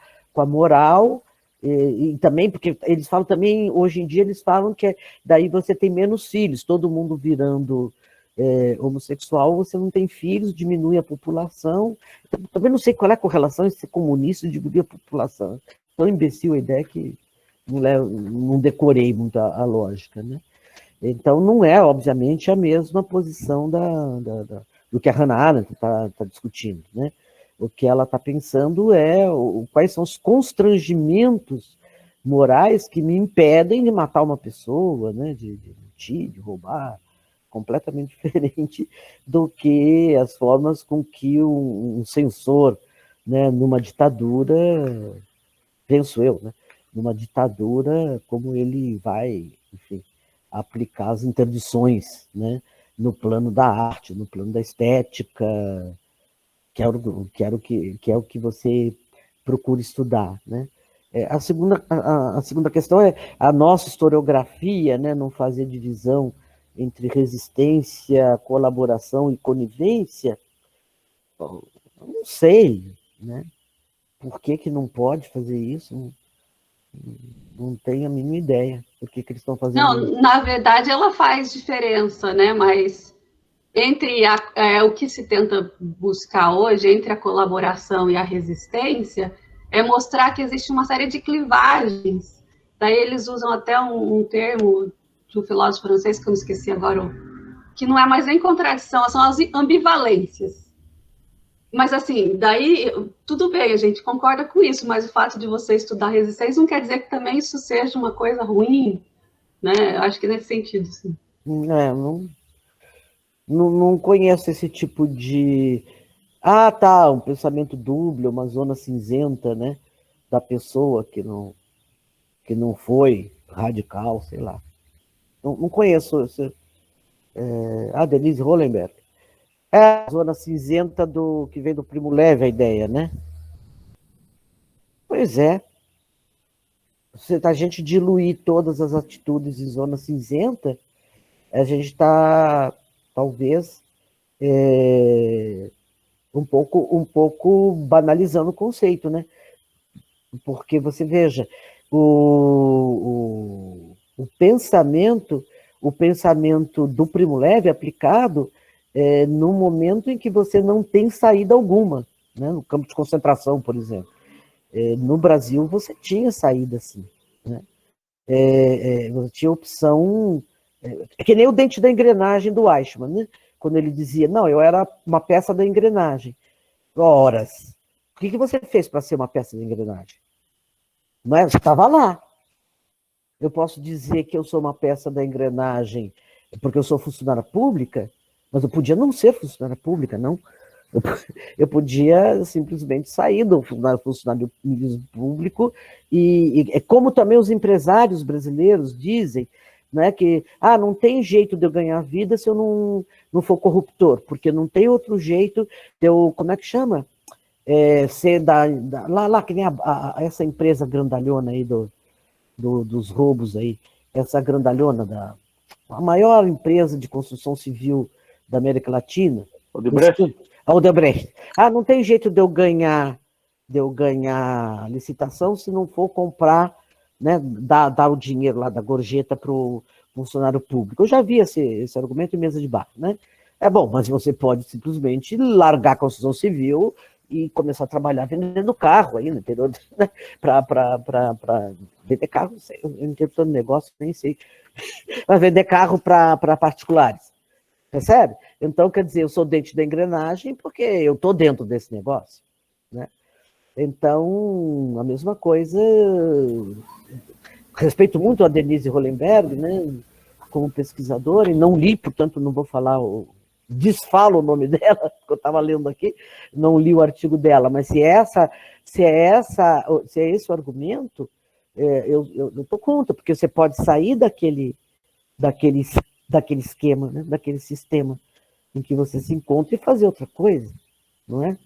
moral, e também, porque eles falam também, hoje em dia, eles falam que daí você tem menos filhos, todo mundo virando homossexual, você não tem filhos, diminui a população. Também não sei qual é a correlação entre ser comunista e diminuir a população. Tão imbecil a ideia que não decorei muito a lógica, né? Então, não é, obviamente, a mesma posição do que a Hannah Arendt está discutindo, né? O que ela está pensando é quais são os constrangimentos morais que me impedem de matar uma pessoa, né? De mentir, de roubar, completamente diferente do que as formas com que um censor, né, numa ditadura, penso eu, né, numa ditadura, como ele vai, enfim, aplicar as interdições, né, no plano da arte, no plano da estética, que é o que você procura estudar, né? A segunda questão é a nossa historiografia, né, não fazer divisão entre resistência, colaboração e conivência. Bom, não sei, né? Por que não pode fazer isso? Não tenho a mínima ideia por que eles estão fazendo isso. Não, na verdade ela faz diferença, né? Mas entre o que se tenta buscar hoje, entre a colaboração e a resistência, é mostrar que existe uma série de clivagens. Daí eles usam até um termo de um filósofo francês, que eu não esqueci agora, que não é mais nem contradição, são as ambivalências. Mas, assim, daí, tudo bem, a gente concorda com isso, mas o fato de você estudar resistência não quer dizer que também isso seja uma coisa ruim, né? Eu acho que nesse sentido, sim. Não conheço esse tipo de... Ah, tá, um pensamento dúbio, uma zona cinzenta, né? Da pessoa que não foi radical, sei lá. Não conheço. Denise Hollenberg. É a zona cinzenta que vem do Primo Levi, a ideia, né? Pois é. A gente diluir todas as atitudes em zona cinzenta, a gente está, talvez, um pouco banalizando o conceito, né? Porque você veja, o pensamento do Primo Levi aplicado no momento em que você não tem saída alguma, né? No campo de concentração, por exemplo. No Brasil, você tinha saída, sim, né? Você tinha opção... É que nem o dente da engrenagem do Eichmann, né? Quando ele dizia, não, eu era uma peça da engrenagem. Horas. O que você fez para ser uma peça da engrenagem? Não é? Você estava lá. Eu posso dizer que eu sou uma peça da engrenagem porque eu sou funcionária pública, mas eu podia não ser funcionária pública, não Eu podia simplesmente sair do funcionalismo público, e como também os empresários brasileiros dizem, né, que não tem jeito de eu ganhar vida se eu não for corruptor, porque não tem outro jeito de eu, como é que chama? Ser lá que nem essa empresa grandalhona aí dos roubos aí, essa grandalhona a maior empresa de construção civil da América Latina. Odebrecht? A Odebrecht. Não tem jeito de eu ganhar licitação se não for comprar, né, dar o dinheiro lá da gorjeta para o funcionário público. Eu já vi esse argumento em mesa de bar, né? Bom, mas você pode simplesmente largar a construção civil e começar a trabalhar vendendo carro aí no interior, né? Para vender carro, não sei, eu não entendo todo negócio, nem sei, mas vender carro para particulares, percebe? Então, quer dizer, eu sou dente da engrenagem porque eu estou dentro desse negócio, né? Então, a mesma coisa, respeito muito a Denise Hollenberg, né, como pesquisadora, e não li, portanto não vou falar, desfalo o nome dela, que eu estava lendo aqui, não li o artigo dela, mas se é esse o argumento, eu estou contra, porque você pode sair daquele esquema, né, daquele sistema em que você se encontra e fazer outra coisa, não é?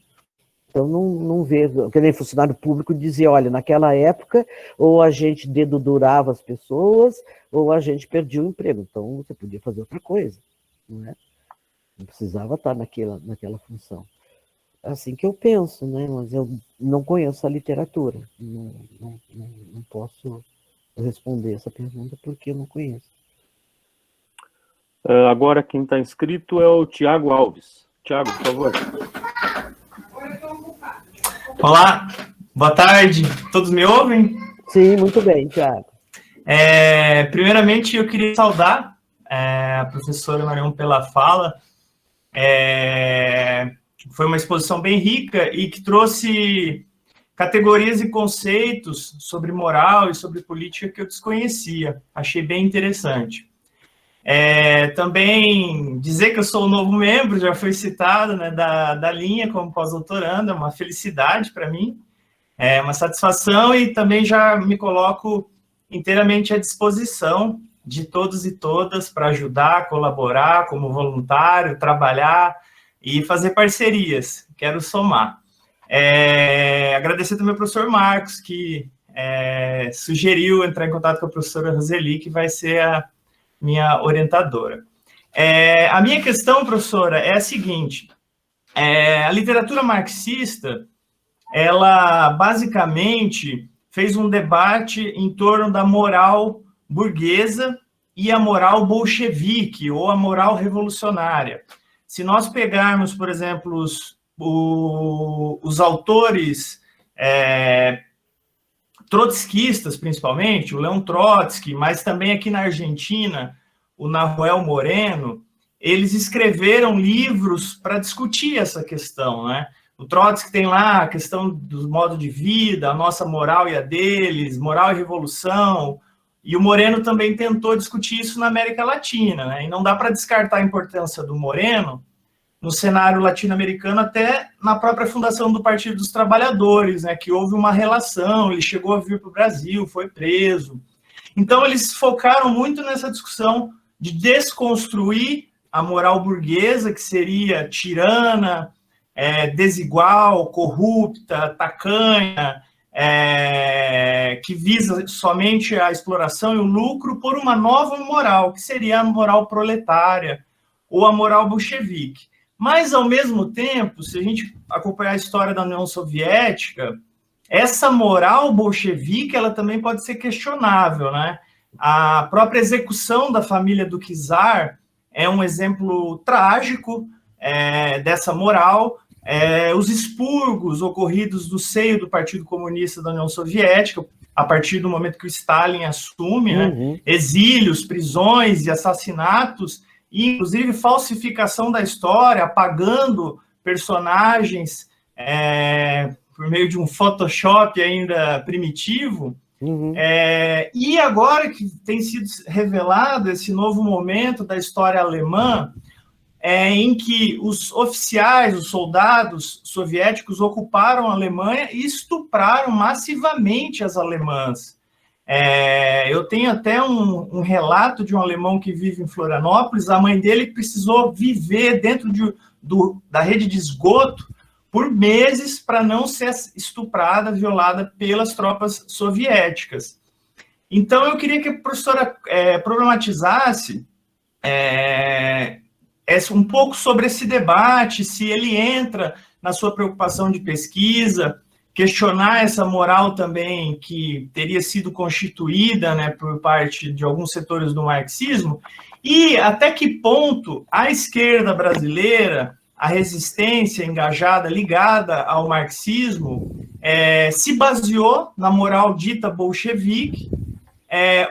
Então, não vejo, que nem funcionário público dizia, olha, naquela época, ou a gente dedurava as pessoas, ou a gente perdia o emprego. Então, você podia fazer outra coisa, não é? Não precisava estar naquela função. É assim que eu penso, né? Mas eu não conheço a literatura. Não posso responder essa pergunta porque eu não conheço. Agora, quem está inscrito é o Tiago Alves. Tiago, por favor. Olá, boa tarde. Todos me ouvem? Sim, muito bem, Tiago. Primeiramente, eu queria saudar a professora Marion pela fala. Foi uma exposição bem rica e que trouxe categorias e conceitos sobre moral e sobre política que eu desconhecia. Achei bem interessante. Também dizer que eu sou um novo membro, já foi citado, né, da linha como pós-doutorando, é uma felicidade para mim, é uma satisfação, e também já me coloco inteiramente à disposição de todos e todas para ajudar, colaborar como voluntário, trabalhar e fazer parcerias. Quero somar. Agradecer também ao professor Marcos, que sugeriu entrar em contato com a professora Roseli, que vai ser a minha orientadora. A minha questão, professora, é a seguinte: a literatura marxista, ela basicamente fez um debate em torno da moral burguesa e a moral bolchevique, ou a moral revolucionária. Se nós pegarmos, por exemplo, os autores trotskistas, principalmente, o Leon Trotsky, mas também aqui na Argentina, o Nahuel Moreno, eles escreveram livros para discutir essa questão, né? O Trotsky tem lá a questão do modo de vida, a nossa moral e a deles, moral e revolução, e o Moreno também tentou discutir isso na América Latina, né? E não dá para descartar a importância do Moreno no cenário latino-americano, até na própria fundação do Partido dos Trabalhadores, né, que houve uma relação, ele chegou a vir para o Brasil, foi preso. Então, eles focaram muito nessa discussão de desconstruir a moral burguesa, que seria tirana, desigual, corrupta, tacanha, que visa somente a exploração e o lucro, por uma nova moral, que seria a moral proletária ou a moral bolchevique. Mas, ao mesmo tempo, se a gente acompanhar a história da União Soviética, essa moral bolchevique, ela também pode ser questionável, né? A própria execução da família do czar é um exemplo trágico dessa moral. Os expurgos ocorridos no seio do Partido Comunista da União Soviética, a partir do momento que o Stalin assume, né? Exílios, prisões e assassinatos, e, inclusive, falsificação da história, apagando personagens por meio de um Photoshop ainda primitivo. E agora que tem sido revelado esse novo momento da história alemã, em que os oficiais, os soldados soviéticos ocuparam a Alemanha e estupraram massivamente as alemãs. Eu tenho até um relato de um alemão que vive em Florianópolis. A mãe dele precisou viver dentro da rede de esgoto por meses para não ser estuprada, violada pelas tropas soviéticas. Então, eu queria que a professora problematizasse um pouco sobre esse debate, se ele entra na sua preocupação de pesquisa, questionar essa moral também que teria sido constituída, né, por parte de alguns setores do marxismo, e até que ponto a esquerda brasileira, a resistência engajada, ligada ao marxismo, se baseou na moral dita bolchevique,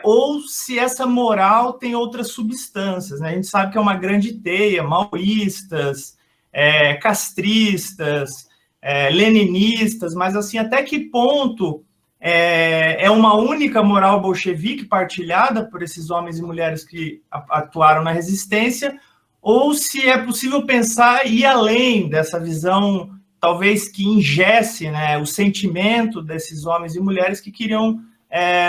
ou se essa moral tem outras substâncias, né? A gente sabe que é uma grande teia, maoístas, castristas, leninistas, mas assim, até que ponto é uma única moral bolchevique partilhada por esses homens e mulheres que atuaram na resistência, ou se é possível pensar e ir além dessa visão, talvez que ingesse, né, o sentimento desses homens e mulheres que queriam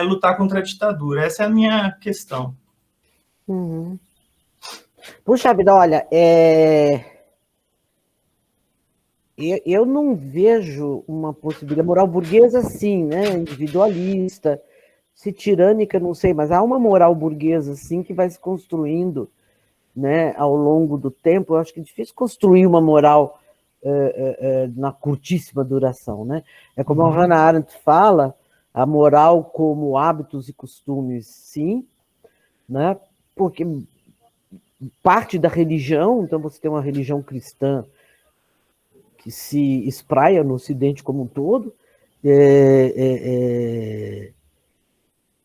lutar contra a ditadura. Essa é a minha questão. Uhum. Puxa vida, olha, eu não vejo uma possibilidade. A moral burguesa, sim, né? Individualista, se tirânica, não sei, mas há uma moral burguesa, sim, que vai se construindo, né, ao longo do tempo. Eu acho que é difícil construir uma moral na curtíssima duração, né? É como a Hannah Arendt fala, a moral como hábitos e costumes, sim, né? Porque parte da religião, então você tem uma religião cristã que se espraia no Ocidente como um todo,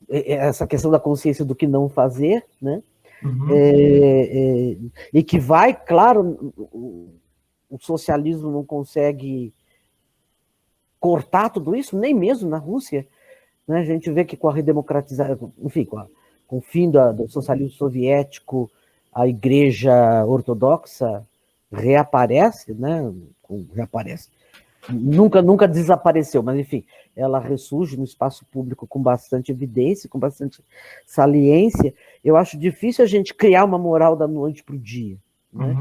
essa questão da consciência do que não fazer, né? E que vai, claro, o socialismo não consegue cortar tudo isso, nem mesmo na Rússia, né? A gente vê que com a redemocratização, enfim, com o fim do socialismo soviético, a Igreja Ortodoxa reaparece, né? Reaparece. Nunca desapareceu, mas enfim, ela ressurge no espaço público com bastante evidência, com bastante saliência. Eu acho difícil a gente criar uma moral da noite para o dia, né?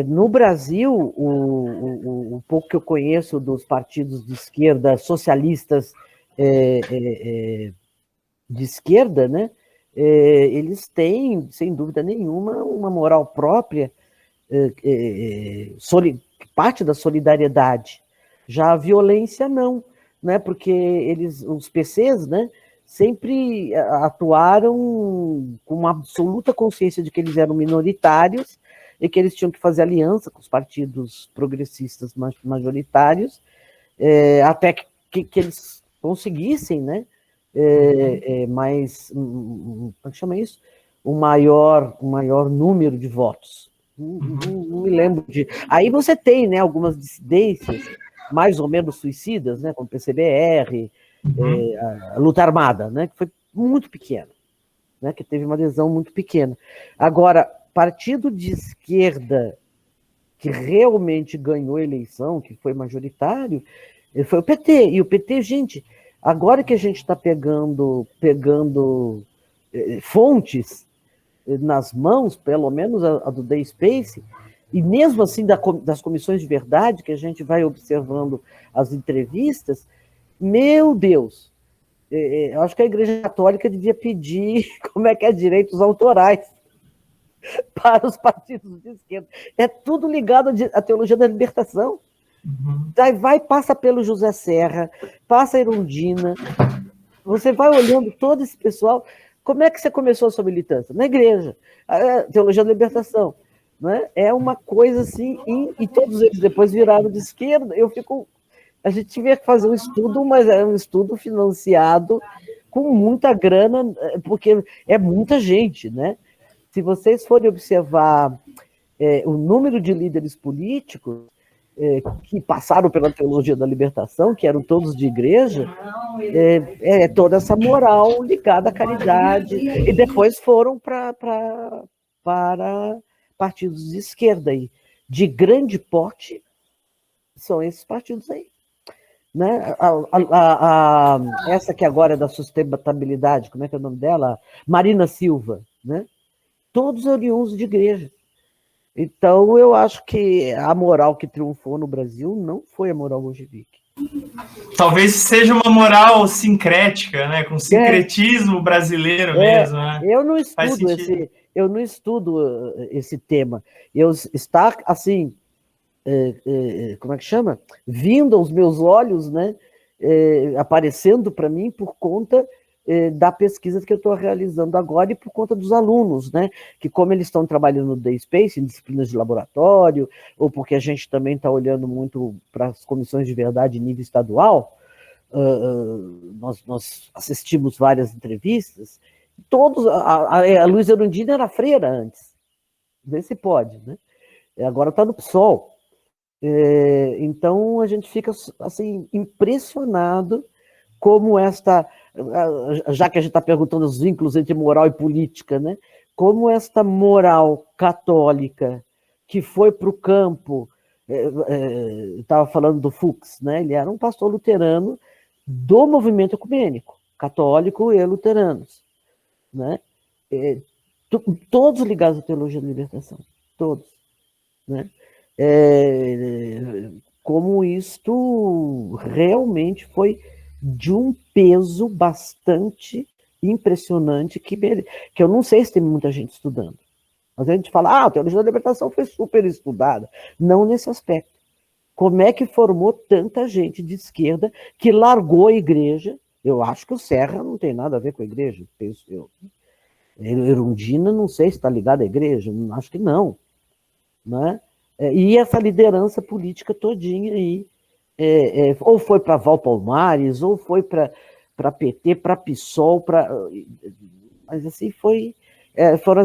No Brasil, o pouco que eu conheço dos partidos de esquerda, socialistas de esquerda, né, eles têm, sem dúvida nenhuma, uma moral própria, parte da solidariedade. Já a violência, não, né, porque os PCs, né, sempre atuaram com uma absoluta consciência de que eles eram minoritários e que eles tinham que fazer aliança com os partidos progressistas majoritários, até que eles conseguissem, né, como é que chama isso? Um maior número de votos. Não me lembro de... Aí você tem, né, algumas dissidências mais ou menos suicidas, né, como o PCBR, a luta armada, né, que foi muito pequena, né, que teve uma adesão muito pequena. Agora, partido de esquerda que realmente ganhou a eleição, que foi majoritário, foi o PT. E o PT, gente, agora que a gente está pegando fontes nas mãos, pelo menos a do The Space, e mesmo assim das comissões de verdade, que a gente vai observando as entrevistas, meu Deus, eu acho que a Igreja Católica devia pedir como é que é direitos autorais para os partidos de esquerda. É tudo ligado à teologia da libertação. Aí passa pelo José Serra, passa a Erundina, você vai olhando todo esse pessoal. Como é que você começou a sua militância? Na igreja, a teologia da libertação, né? É uma coisa assim, e todos eles depois viraram de esquerda. A gente tiver que fazer um estudo, mas é um estudo financiado com muita grana, porque é muita gente, né? Se vocês forem observar o número de líderes políticos que passaram pela teologia da libertação, que eram todos de igreja, toda essa moral ligada à caridade, e depois foram para partidos de esquerda aí, de grande porte, são esses partidos aí. Né? Essa que agora é da sustentabilidade, como é que é o nome dela? Marina Silva, né? Todos oriundos de igreja. Então, eu acho que a moral que triunfou no Brasil não foi a moral bolchevique. Talvez seja uma moral sincrética, né? Com sincretismo brasileiro mesmo, né? Eu não estudo esse tema. Está, assim, como é que chama? Vindo aos meus olhos, né? Aparecendo para mim por conta da pesquisa que eu estou realizando agora e por conta dos alunos, né? Que como eles estão trabalhando no Day Space, em disciplinas de laboratório, ou porque a gente também está olhando muito para as comissões de verdade em nível estadual, nós assistimos várias entrevistas, todos, a Luísa Erundina era freira antes, vê se pode, né? Agora está no PSOL. Então a gente fica assim impressionado como esta, já que a gente está perguntando os vínculos entre moral e política, né? Como esta moral católica que foi para o campo, estava falando do Fuchs, né? Ele era um pastor luterano do movimento ecumênico, católico e luteranos, né? Todos ligados à teologia da libertação, todos, né? Como isto realmente foi de um peso bastante impressionante que eu não sei se tem muita gente estudando. Mas a gente fala, a teologia da libertação foi super estudada. Não nesse aspecto. Como é que formou tanta gente de esquerda que largou a igreja? Eu acho que o Serra não tem nada a ver com a igreja, penso eu. Erundina, não sei se está ligada à igreja, acho que não. Né? E essa liderança política todinha aí, ou foi para Val Palmares, ou foi para PT, para PSOL, mas assim foi, foram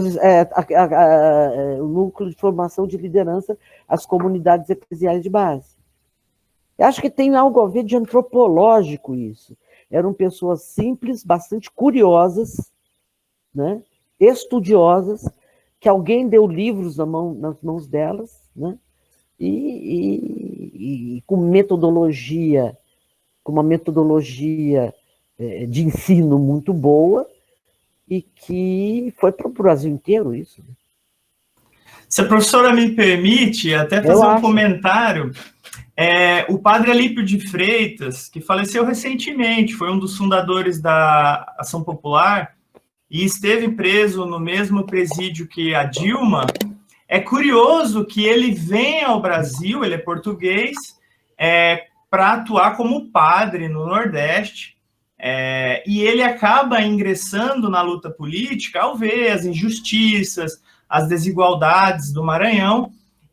o núcleo de formação de liderança, as comunidades eclesiais de base. Eu acho que tem algo a ver de antropológico isso. Eram pessoas simples, bastante curiosas, né? Estudiosas, que alguém deu livros nas mãos delas, né? E com uma metodologia de ensino muito boa, e que foi para o Brasil inteiro isso. Se a professora me permite até fazer um comentário, o padre Alípio de Freitas, que faleceu recentemente, foi um dos fundadores da Ação Popular, e esteve preso no mesmo presídio que a Dilma. É curioso que ele vem ao Brasil, ele é português, para atuar como padre no Nordeste, e ele acaba ingressando na luta política ao ver as injustiças, as desigualdades do Maranhão,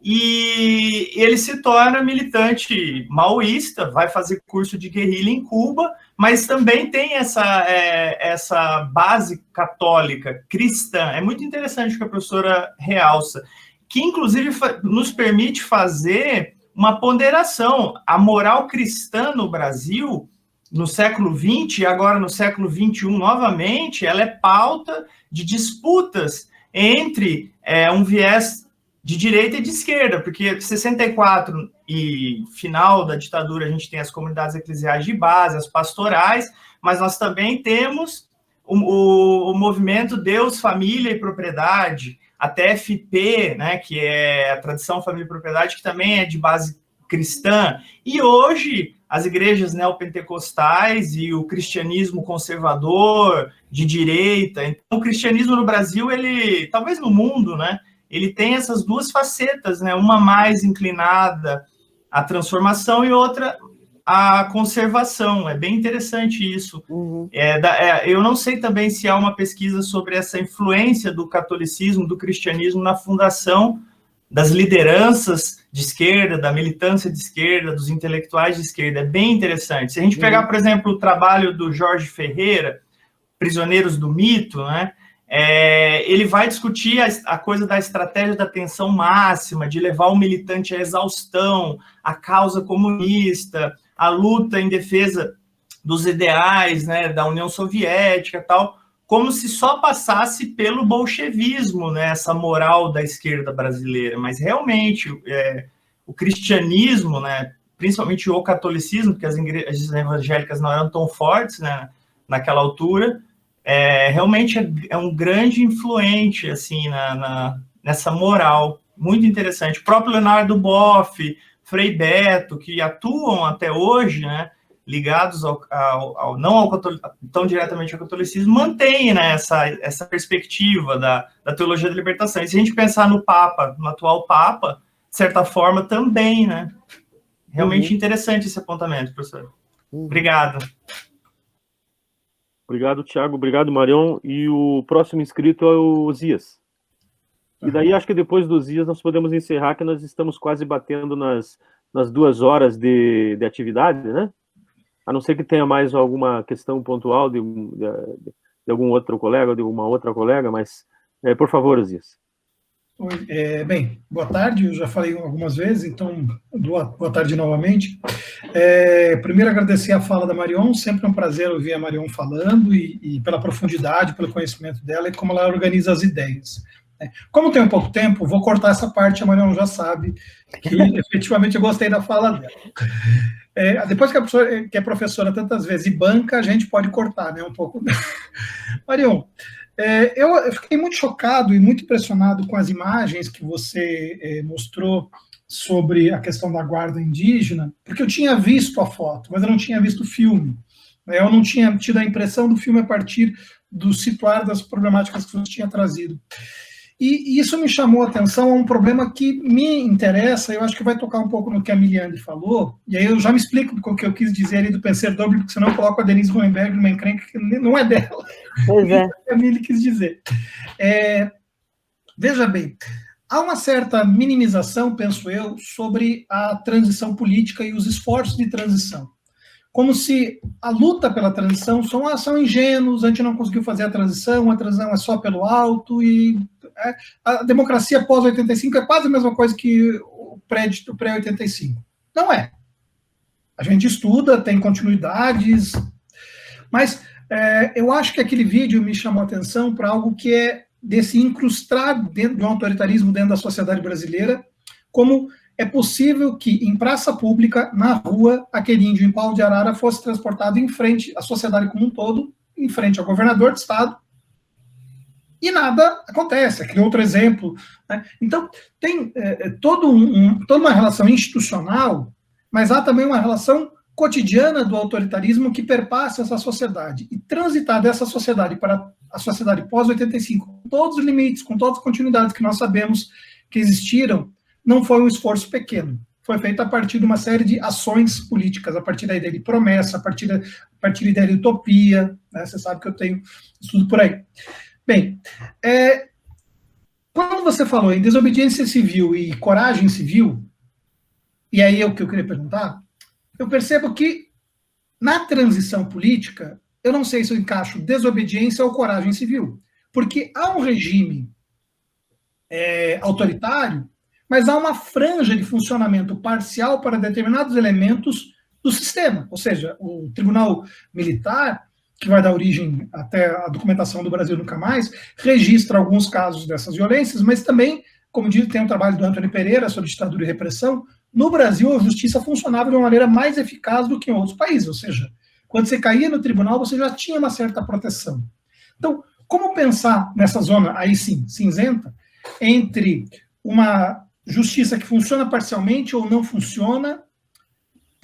e ele se torna militante maoísta, vai fazer curso de guerrilha em Cuba, mas também tem essa base católica, cristã. É muito interessante o que a professora realça, que inclusive nos permite fazer uma ponderação. A moral cristã no Brasil, no século XX e agora no século XXI novamente, ela é pauta de disputas entre um viés de direita e de esquerda, porque 64 e final da ditadura a gente tem as comunidades eclesiais de base, as pastorais, mas nós também temos o movimento Deus, Família e Propriedade, a TFP, né, que é a Tradição, Família e Propriedade, que também é de base cristã, e hoje as igrejas neopentecostais e o cristianismo conservador, de direita. Então, o cristianismo no Brasil, ele, talvez no mundo, né, ele tem essas duas facetas, né, uma mais inclinada à transformação e outra à conservação. É bem interessante isso. Uhum. Eu não sei também se há uma pesquisa sobre essa influência do catolicismo, do cristianismo na fundação das lideranças de esquerda, da militância de esquerda, dos intelectuais de esquerda. É bem interessante. Se a gente pegar, por exemplo, o trabalho do Jorge Ferreira, Prisioneiros do Mito, né, ele vai discutir a coisa da estratégia da tensão máxima, de levar o militante à exaustão, a causa comunista, a luta em defesa dos ideais, né, da União Soviética e tal, como se só passasse pelo bolchevismo, né, essa moral da esquerda brasileira, mas realmente o cristianismo, né, principalmente o catolicismo, porque as igrejas evangélicas não eram tão fortes, né, naquela altura, realmente é um grande influente assim, nessa moral, muito interessante. O próprio Leonardo Boff, Frei Beto, que atuam até hoje, né, ligados não tão diretamente ao catolicismo, mantém, né, essa perspectiva da teologia da libertação. E se a gente pensar no Papa, no atual Papa, de certa forma, também, né? Realmente interessante esse apontamento, professor. Obrigado. Obrigado, Tiago. Obrigado, Marion. E o próximo inscrito é o Zias. E daí, acho que depois do Zias, nós podemos encerrar, que nós estamos quase batendo nas 2 horas de atividade, né? A não ser que tenha mais alguma questão pontual de algum outro colega, ou de uma outra colega, mas, por favor, Zias. Bem, boa tarde, eu já falei algumas vezes, então, boa tarde novamente. Primeiro, agradecer a fala da Marion, sempre um prazer ouvir a Marion falando, e pela profundidade, pelo conhecimento dela, e como ela organiza as ideias. Como tem pouco tempo, vou cortar essa parte, a Marion já sabe que, efetivamente, eu gostei da fala dela. Depois que é professora tantas vezes e banca, a gente pode cortar, né, um pouco. Marion, eu fiquei muito chocado e muito impressionado com as imagens que você mostrou sobre a questão da guarda indígena, porque eu tinha visto a foto, mas eu não tinha visto o filme. Eu não tinha tido a impressão do filme a partir do situar das problemáticas que você tinha trazido. E isso me chamou a atenção a um problema que me interessa, eu acho que vai tocar um pouco no que a Miliane falou, e aí eu já me explico o que eu quis dizer ali do pensador, porque senão eu coloco a Denise Roenberg numa encrenca que não é dela. Pois é. A Mili quis dizer. Veja bem, há uma certa minimização, penso eu, sobre a transição política e os esforços de transição. Como se a luta pela transição são ingênuos, a gente não conseguiu fazer a transição é só pelo alto, e a democracia pós-85 é quase a mesma coisa que o pré-85. Não é. A gente estuda, tem continuidades, mas eu acho que aquele vídeo me chamou a atenção para algo que é desse incrustar dentro de um autoritarismo dentro da sociedade brasileira, como é possível que em praça pública, na rua, aquele índio em pau de arara fosse transportado em frente à sociedade como um todo, em frente ao governador do estado, e nada acontece. Aquele outro exemplo, né? Então, tem toda uma relação institucional, mas há também uma relação cotidiana do autoritarismo que perpassa essa sociedade. E transitar dessa sociedade para a sociedade pós-85, com todos os limites, com todas as continuidades que nós sabemos que existiram, não foi um esforço pequeno. Foi feito a partir de uma série de ações políticas, a partir da ideia de promessa, a partir da ideia de utopia, né? Você sabe que eu tenho estudo por aí. Bem, quando você falou em desobediência civil e coragem civil, e aí é o que eu queria perguntar, eu percebo que na transição política, eu não sei se eu encaixo desobediência ou coragem civil, porque há um regime autoritário, mas há uma franja de funcionamento parcial para determinados elementos do sistema, ou seja, o Tribunal Militar, que vai dar origem até à documentação do Brasil Nunca Mais, registra alguns casos dessas violências, mas também, como diz, tem um trabalho do Antônio Pereira sobre ditadura e repressão. No Brasil, a justiça funcionava de uma maneira mais eficaz do que em outros países, ou seja, quando você caía no tribunal, você já tinha uma certa proteção. Então, como pensar nessa zona, aí sim, cinzenta, entre uma justiça que funciona parcialmente ou não funciona,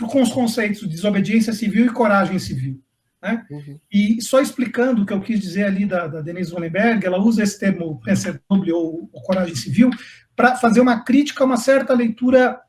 com os conceitos de desobediência civil e coragem civil, né? E só explicando o que eu quis dizer ali da Denise Roenberg, ela usa esse termo pensador ou coragem civil para fazer uma crítica a uma certa leitura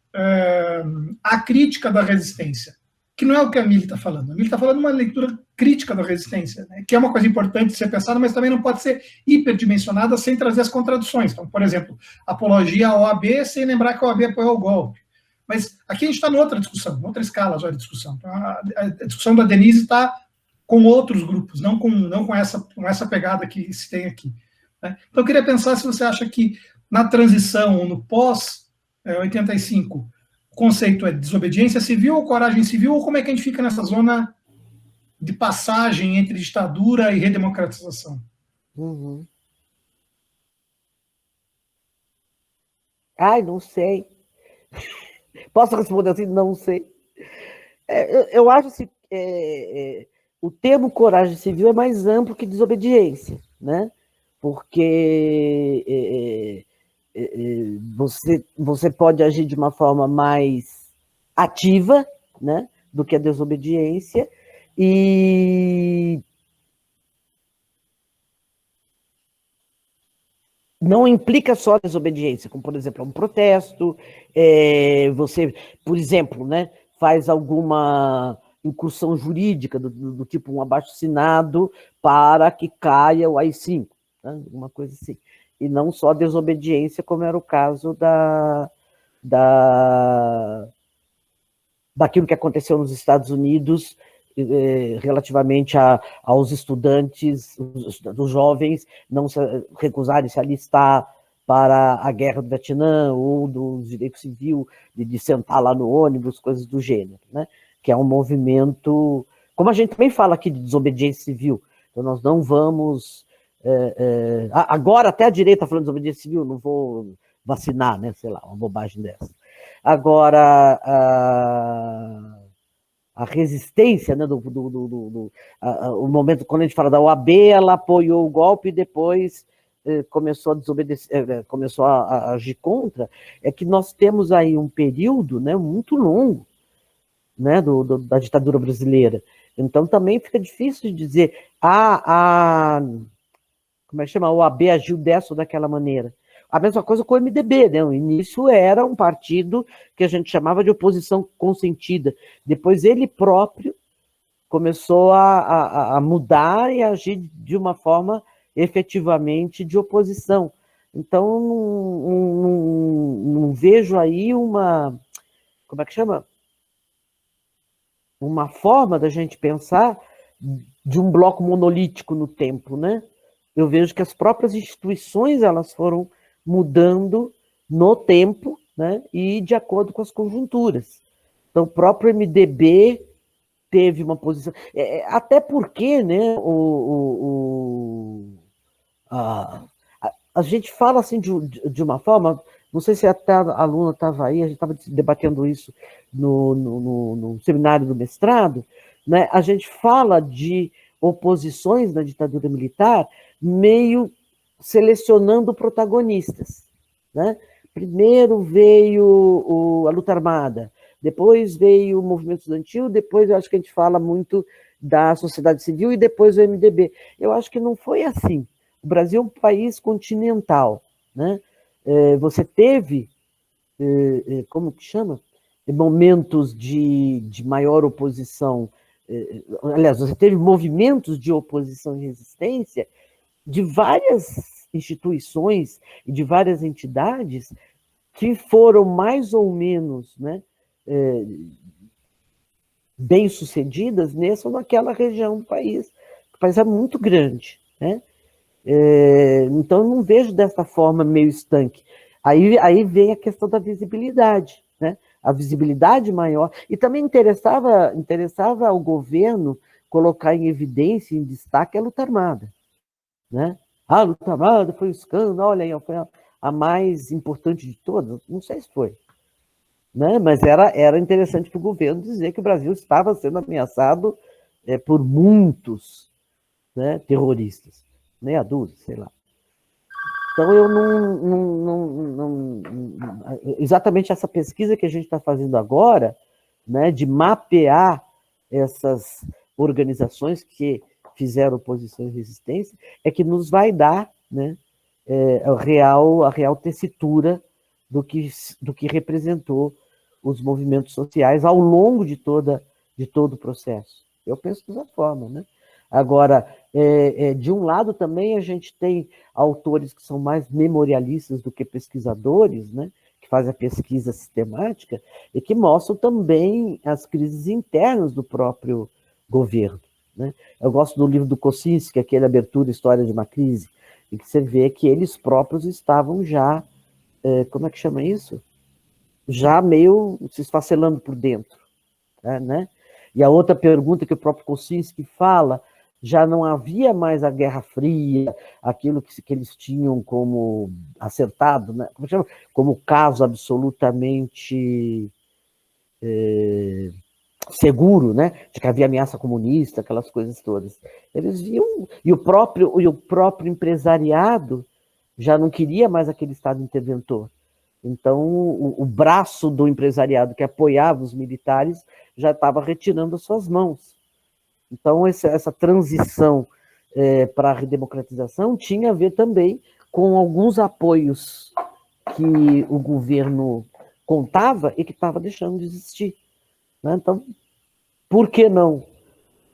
acrítica da resistência, que não é o que a Mili está falando. A Mili está falando uma leitura crítica da resistência, né, que é uma coisa importante de ser pensada, mas também não pode ser hiperdimensionada sem trazer as contradições. Então, por exemplo, apologia à OAB sem lembrar que a OAB apoiou o golpe. Mas aqui a gente está em outra discussão, em outra escala já de discussão. Então, a discussão da Denise está com outros grupos, não com essa pegada que se tem aqui, né? Então, eu queria pensar se você acha que na transição ou no pós-85, o conceito é desobediência civil ou coragem civil, ou como é que a gente fica nessa zona de passagem entre ditadura e redemocratização? Uhum. Ai, não sei. Posso responder assim? Não sei. Eu acho assim, o termo coragem civil é mais amplo que desobediência, né? Porque você pode agir de uma forma mais ativa, né, do que a desobediência, e não implica só desobediência, como, por exemplo, um protesto, você, por exemplo, né, faz alguma incursão jurídica do tipo um abaixo-assinado para que caia o AI-5, né, alguma coisa assim. E não só desobediência, como era o caso daquilo que aconteceu nos Estados Unidos relativamente aos estudantes, os jovens, não se recusarem se alistar para a guerra do Vietnã ou do direito civil, de sentar lá no ônibus, coisas do gênero, né? Que é um movimento, como a gente também fala aqui de desobediência civil, então nós não vamos... agora até a direita está falando de desobediência civil, não vou vacinar, né? Sei lá, uma bobagem dessa. Agora, a resistência, né, o momento, quando a gente fala da OAB, ela apoiou o golpe e depois começou a desobedecer, começou a agir contra, é que nós temos aí um período, né, muito longo, né, da ditadura brasileira. Então também fica difícil de dizer, como é que chama? A OAB agiu dessa ou daquela maneira. A mesma coisa com o MDB, né? No início era um partido que a gente chamava de oposição consentida. Depois ele próprio começou a mudar e a agir de uma forma efetivamente de oposição. Então, não vejo aí uma... Como é que chama? Uma forma da gente pensar de um bloco monolítico no tempo, né? Eu vejo que as próprias instituições, elas foram mudando no tempo, né, e de acordo com as conjunturas. Então, o próprio MDB teve uma posição... até porque, né, a gente fala assim de uma forma... Não sei se até a aluna estava aí, a gente estava debatendo isso no seminário do mestrado, né, a gente fala de oposições na ditadura militar meio selecionando protagonistas, né? Primeiro veio a luta armada, depois veio o movimento estudantil, depois eu acho que a gente fala muito da sociedade civil e depois o MDB. Eu acho que não foi assim. O Brasil é um país continental, né? Você teve, como que chama? Momentos de maior oposição, aliás, você teve movimentos de oposição e resistência de várias instituições e de várias entidades que foram mais ou menos, né, bem-sucedidas nessa ou naquela região do país. O país é muito grande, né? Então, eu não vejo dessa forma meio estanque. Aí vem a questão da visibilidade, né? A visibilidade maior. E também interessava ao governo colocar em evidência, em destaque, a luta armada, né? A luta armada foi um escândalo, olha aí, foi a mais importante de todas. Não sei se foi, né? Mas era interessante para o governo dizer que o Brasil estava sendo ameaçado por muitos, né, terroristas, meia dúzia, sei lá. Então, eu exatamente essa pesquisa que a gente está fazendo agora, né, de mapear essas organizações que fizeram oposição e resistência, é que nos vai dar, né, a real tessitura do que representou os movimentos sociais ao longo de todo o processo. Eu penso dessa forma, né? Agora, de um lado também a gente tem autores que são mais memorialistas do que pesquisadores, né, que fazem a pesquisa sistemática e que mostram também as crises internas do próprio governo, né? Eu gosto do livro do Kosinski, aquele Abertura, História de uma Crise, em que você vê que eles próprios estavam já, como é que chama isso? Já meio se esfacelando por dentro, né? E a outra pergunta que o próprio Kocinski fala, já não havia mais a Guerra Fria, aquilo que eles tinham como acertado, né? Como caso absolutamente seguro, né? De que havia ameaça comunista, aquelas coisas todas. Eles viam, e o próprio empresariado já não queria mais aquele Estado interventor. Então, o braço do empresariado que apoiava os militares já estava retirando as suas mãos. Então, essa transição para a redemocratização tinha a ver também com alguns apoios que o governo contava e que estava deixando de existir. Né? Então, por que não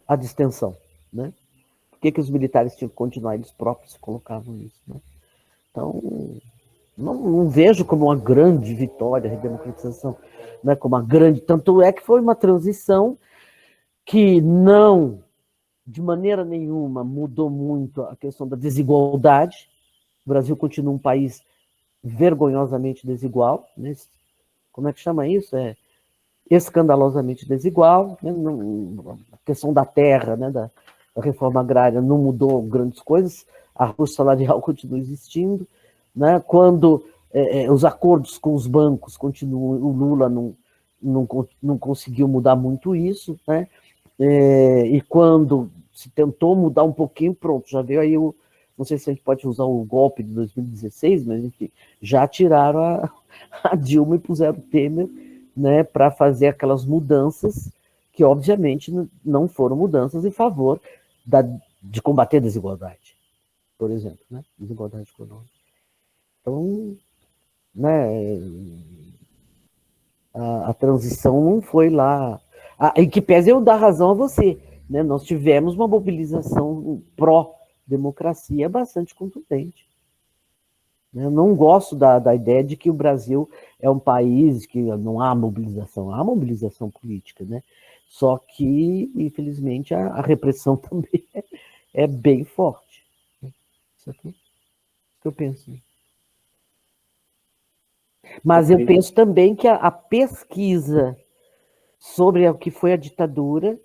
a distensão? Né? Por que os militares tinham que continuar, eles próprios colocavam isso? Né? Então, não vejo como uma grande vitória a redemocratização, né? Como uma grande. Tanto é que foi uma transição que não, de maneira nenhuma, mudou muito a questão da desigualdade. O Brasil continua um país vergonhosamente desigual, né? Como é que chama isso? Escandalosamente desigual, né? A questão da terra, né? Da reforma agrária não mudou grandes coisas, a força salarial continua existindo, né? Quando os acordos com os bancos continuam, o Lula não conseguiu mudar muito isso, né? E quando se tentou mudar um pouquinho, pronto, já veio aí não sei se a gente pode usar o golpe de 2016, mas enfim, já tiraram a Dilma e puseram o Temer, né, para fazer aquelas mudanças que, obviamente, não foram mudanças em favor de combater a desigualdade, por exemplo, né, desigualdade econômica. Então, né, a transição não foi lá. Em que pese eu dar razão a você, né, nós tivemos uma mobilização pró-democracia bastante contundente. Eu não gosto da ideia de que o Brasil é um país que não há mobilização política, né? Só que, infelizmente, a repressão também é bem forte. Isso aqui é o que eu penso. Mas eu penso também que a pesquisa sobre o que foi a ditadura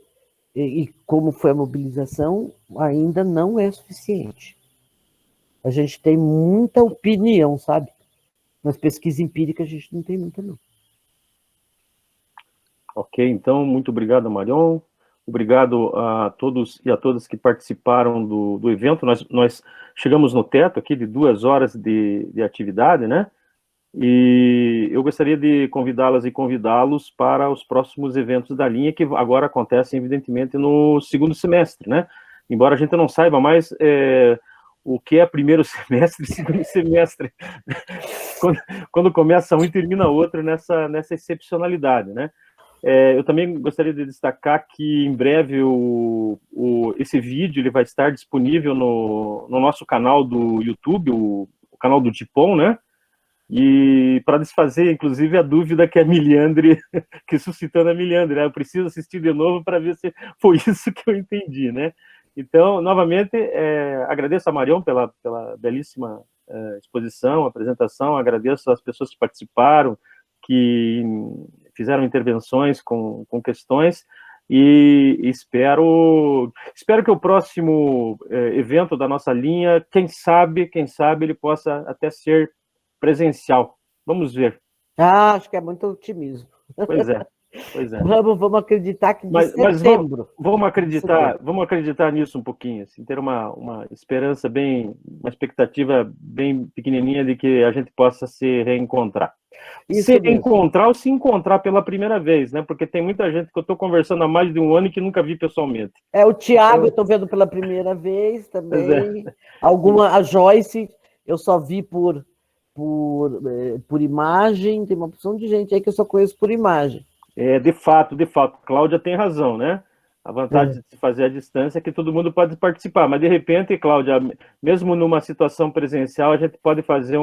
e como foi a mobilização ainda não é suficiente. A gente tem muita opinião, sabe? Mas pesquisa empírica a gente não tem muita, não. Ok, então, muito obrigado, Marion. Obrigado a todos e a todas que participaram do evento. Nós chegamos no teto aqui de 2 horas de atividade, né? E eu gostaria de convidá-las e convidá-los para os próximos eventos da linha, que agora acontecem, evidentemente, no segundo semestre, né? Embora a gente não saiba mais o que é primeiro semestre e segundo semestre, quando começa um e termina outro nessa excepcionalidade, né? Eu também gostaria de destacar que em breve esse vídeo ele vai estar disponível no nosso canal do YouTube, o canal do Tipon, né? E para desfazer, inclusive, a dúvida que a Miliandre, que suscitou na Miliandre, né? Eu preciso assistir de novo para ver se foi isso que eu entendi, né? Então, novamente, agradeço a Marion pela belíssima exposição, apresentação, agradeço às pessoas que participaram, que fizeram intervenções com questões, e espero que o próximo evento da nossa linha, quem sabe ele possa até ser presencial. Vamos ver. Acho que é muito otimismo. Pois é. Vamos acreditar que setembro. Vamos acreditar nisso um pouquinho, assim, ter uma esperança uma expectativa bem pequenininha de que a gente possa se reencontrar. Se encontrar pela primeira vez, né? Porque tem muita gente que eu estou conversando há mais de um ano e que nunca vi pessoalmente. O Tiago eu estou vendo pela primeira vez também. A Joyce eu só vi por imagem, tem uma opção de gente aí que eu só conheço por imagem. De fato, Cláudia tem razão, né? A vantagem de se fazer à distância é que todo mundo pode participar, mas de repente, Cláudia, mesmo numa situação presencial, a gente pode fazer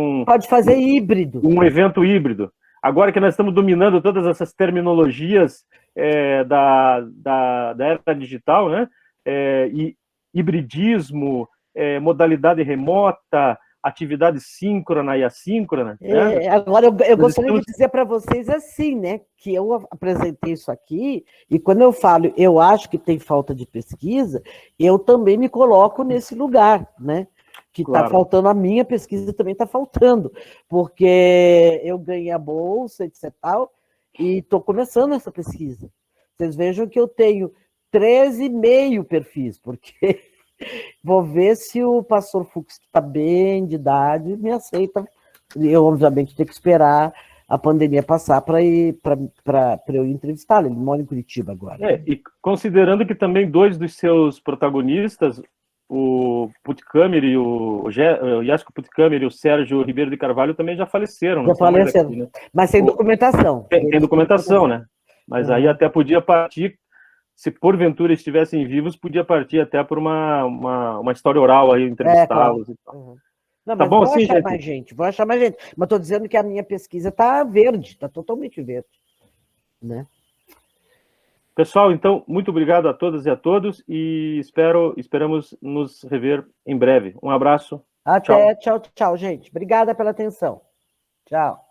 híbrido. Um evento híbrido. Agora que nós estamos dominando todas essas terminologias da era digital, né? E hibridismo, modalidade remota, atividade síncrona e assíncrona. Né? Agora, eu gostaria de dizer para vocês assim, né, que eu apresentei isso aqui, e quando eu falo, eu acho que tem falta de pesquisa, eu também me coloco nesse lugar, né, que está faltando, a minha pesquisa também está faltando, porque eu ganhei a bolsa, etc. tal, e estou começando essa pesquisa. Vocês vejam que eu tenho 13,5 perfis, porque vou ver se o pastor Fux, que está bem de idade, me aceita. Eu, obviamente, tenho que esperar a pandemia passar para eu entrevistá-lo. Ele mora em Curitiba agora. E considerando que também 2 dos seus protagonistas, o Puttkamer, o Jasko Puttkamer e o Sérgio Ribeiro de Carvalho, também já faleceram. Já faleceram, aqui, né? mas sem documentação. Tem documentação, né? Mas aí até podia partir, se porventura estivessem vivos, podia partir até por uma história oral aí, entrevistá-los e tal. Não, mas vou achar mais gente, vou achar mais gente. Mas estou dizendo que a minha pesquisa está verde, está totalmente verde. Né? Pessoal, então, muito obrigado a todas e a todos e esperamos nos rever em breve. Um abraço. Até, tchau, gente. Obrigada pela atenção. Tchau.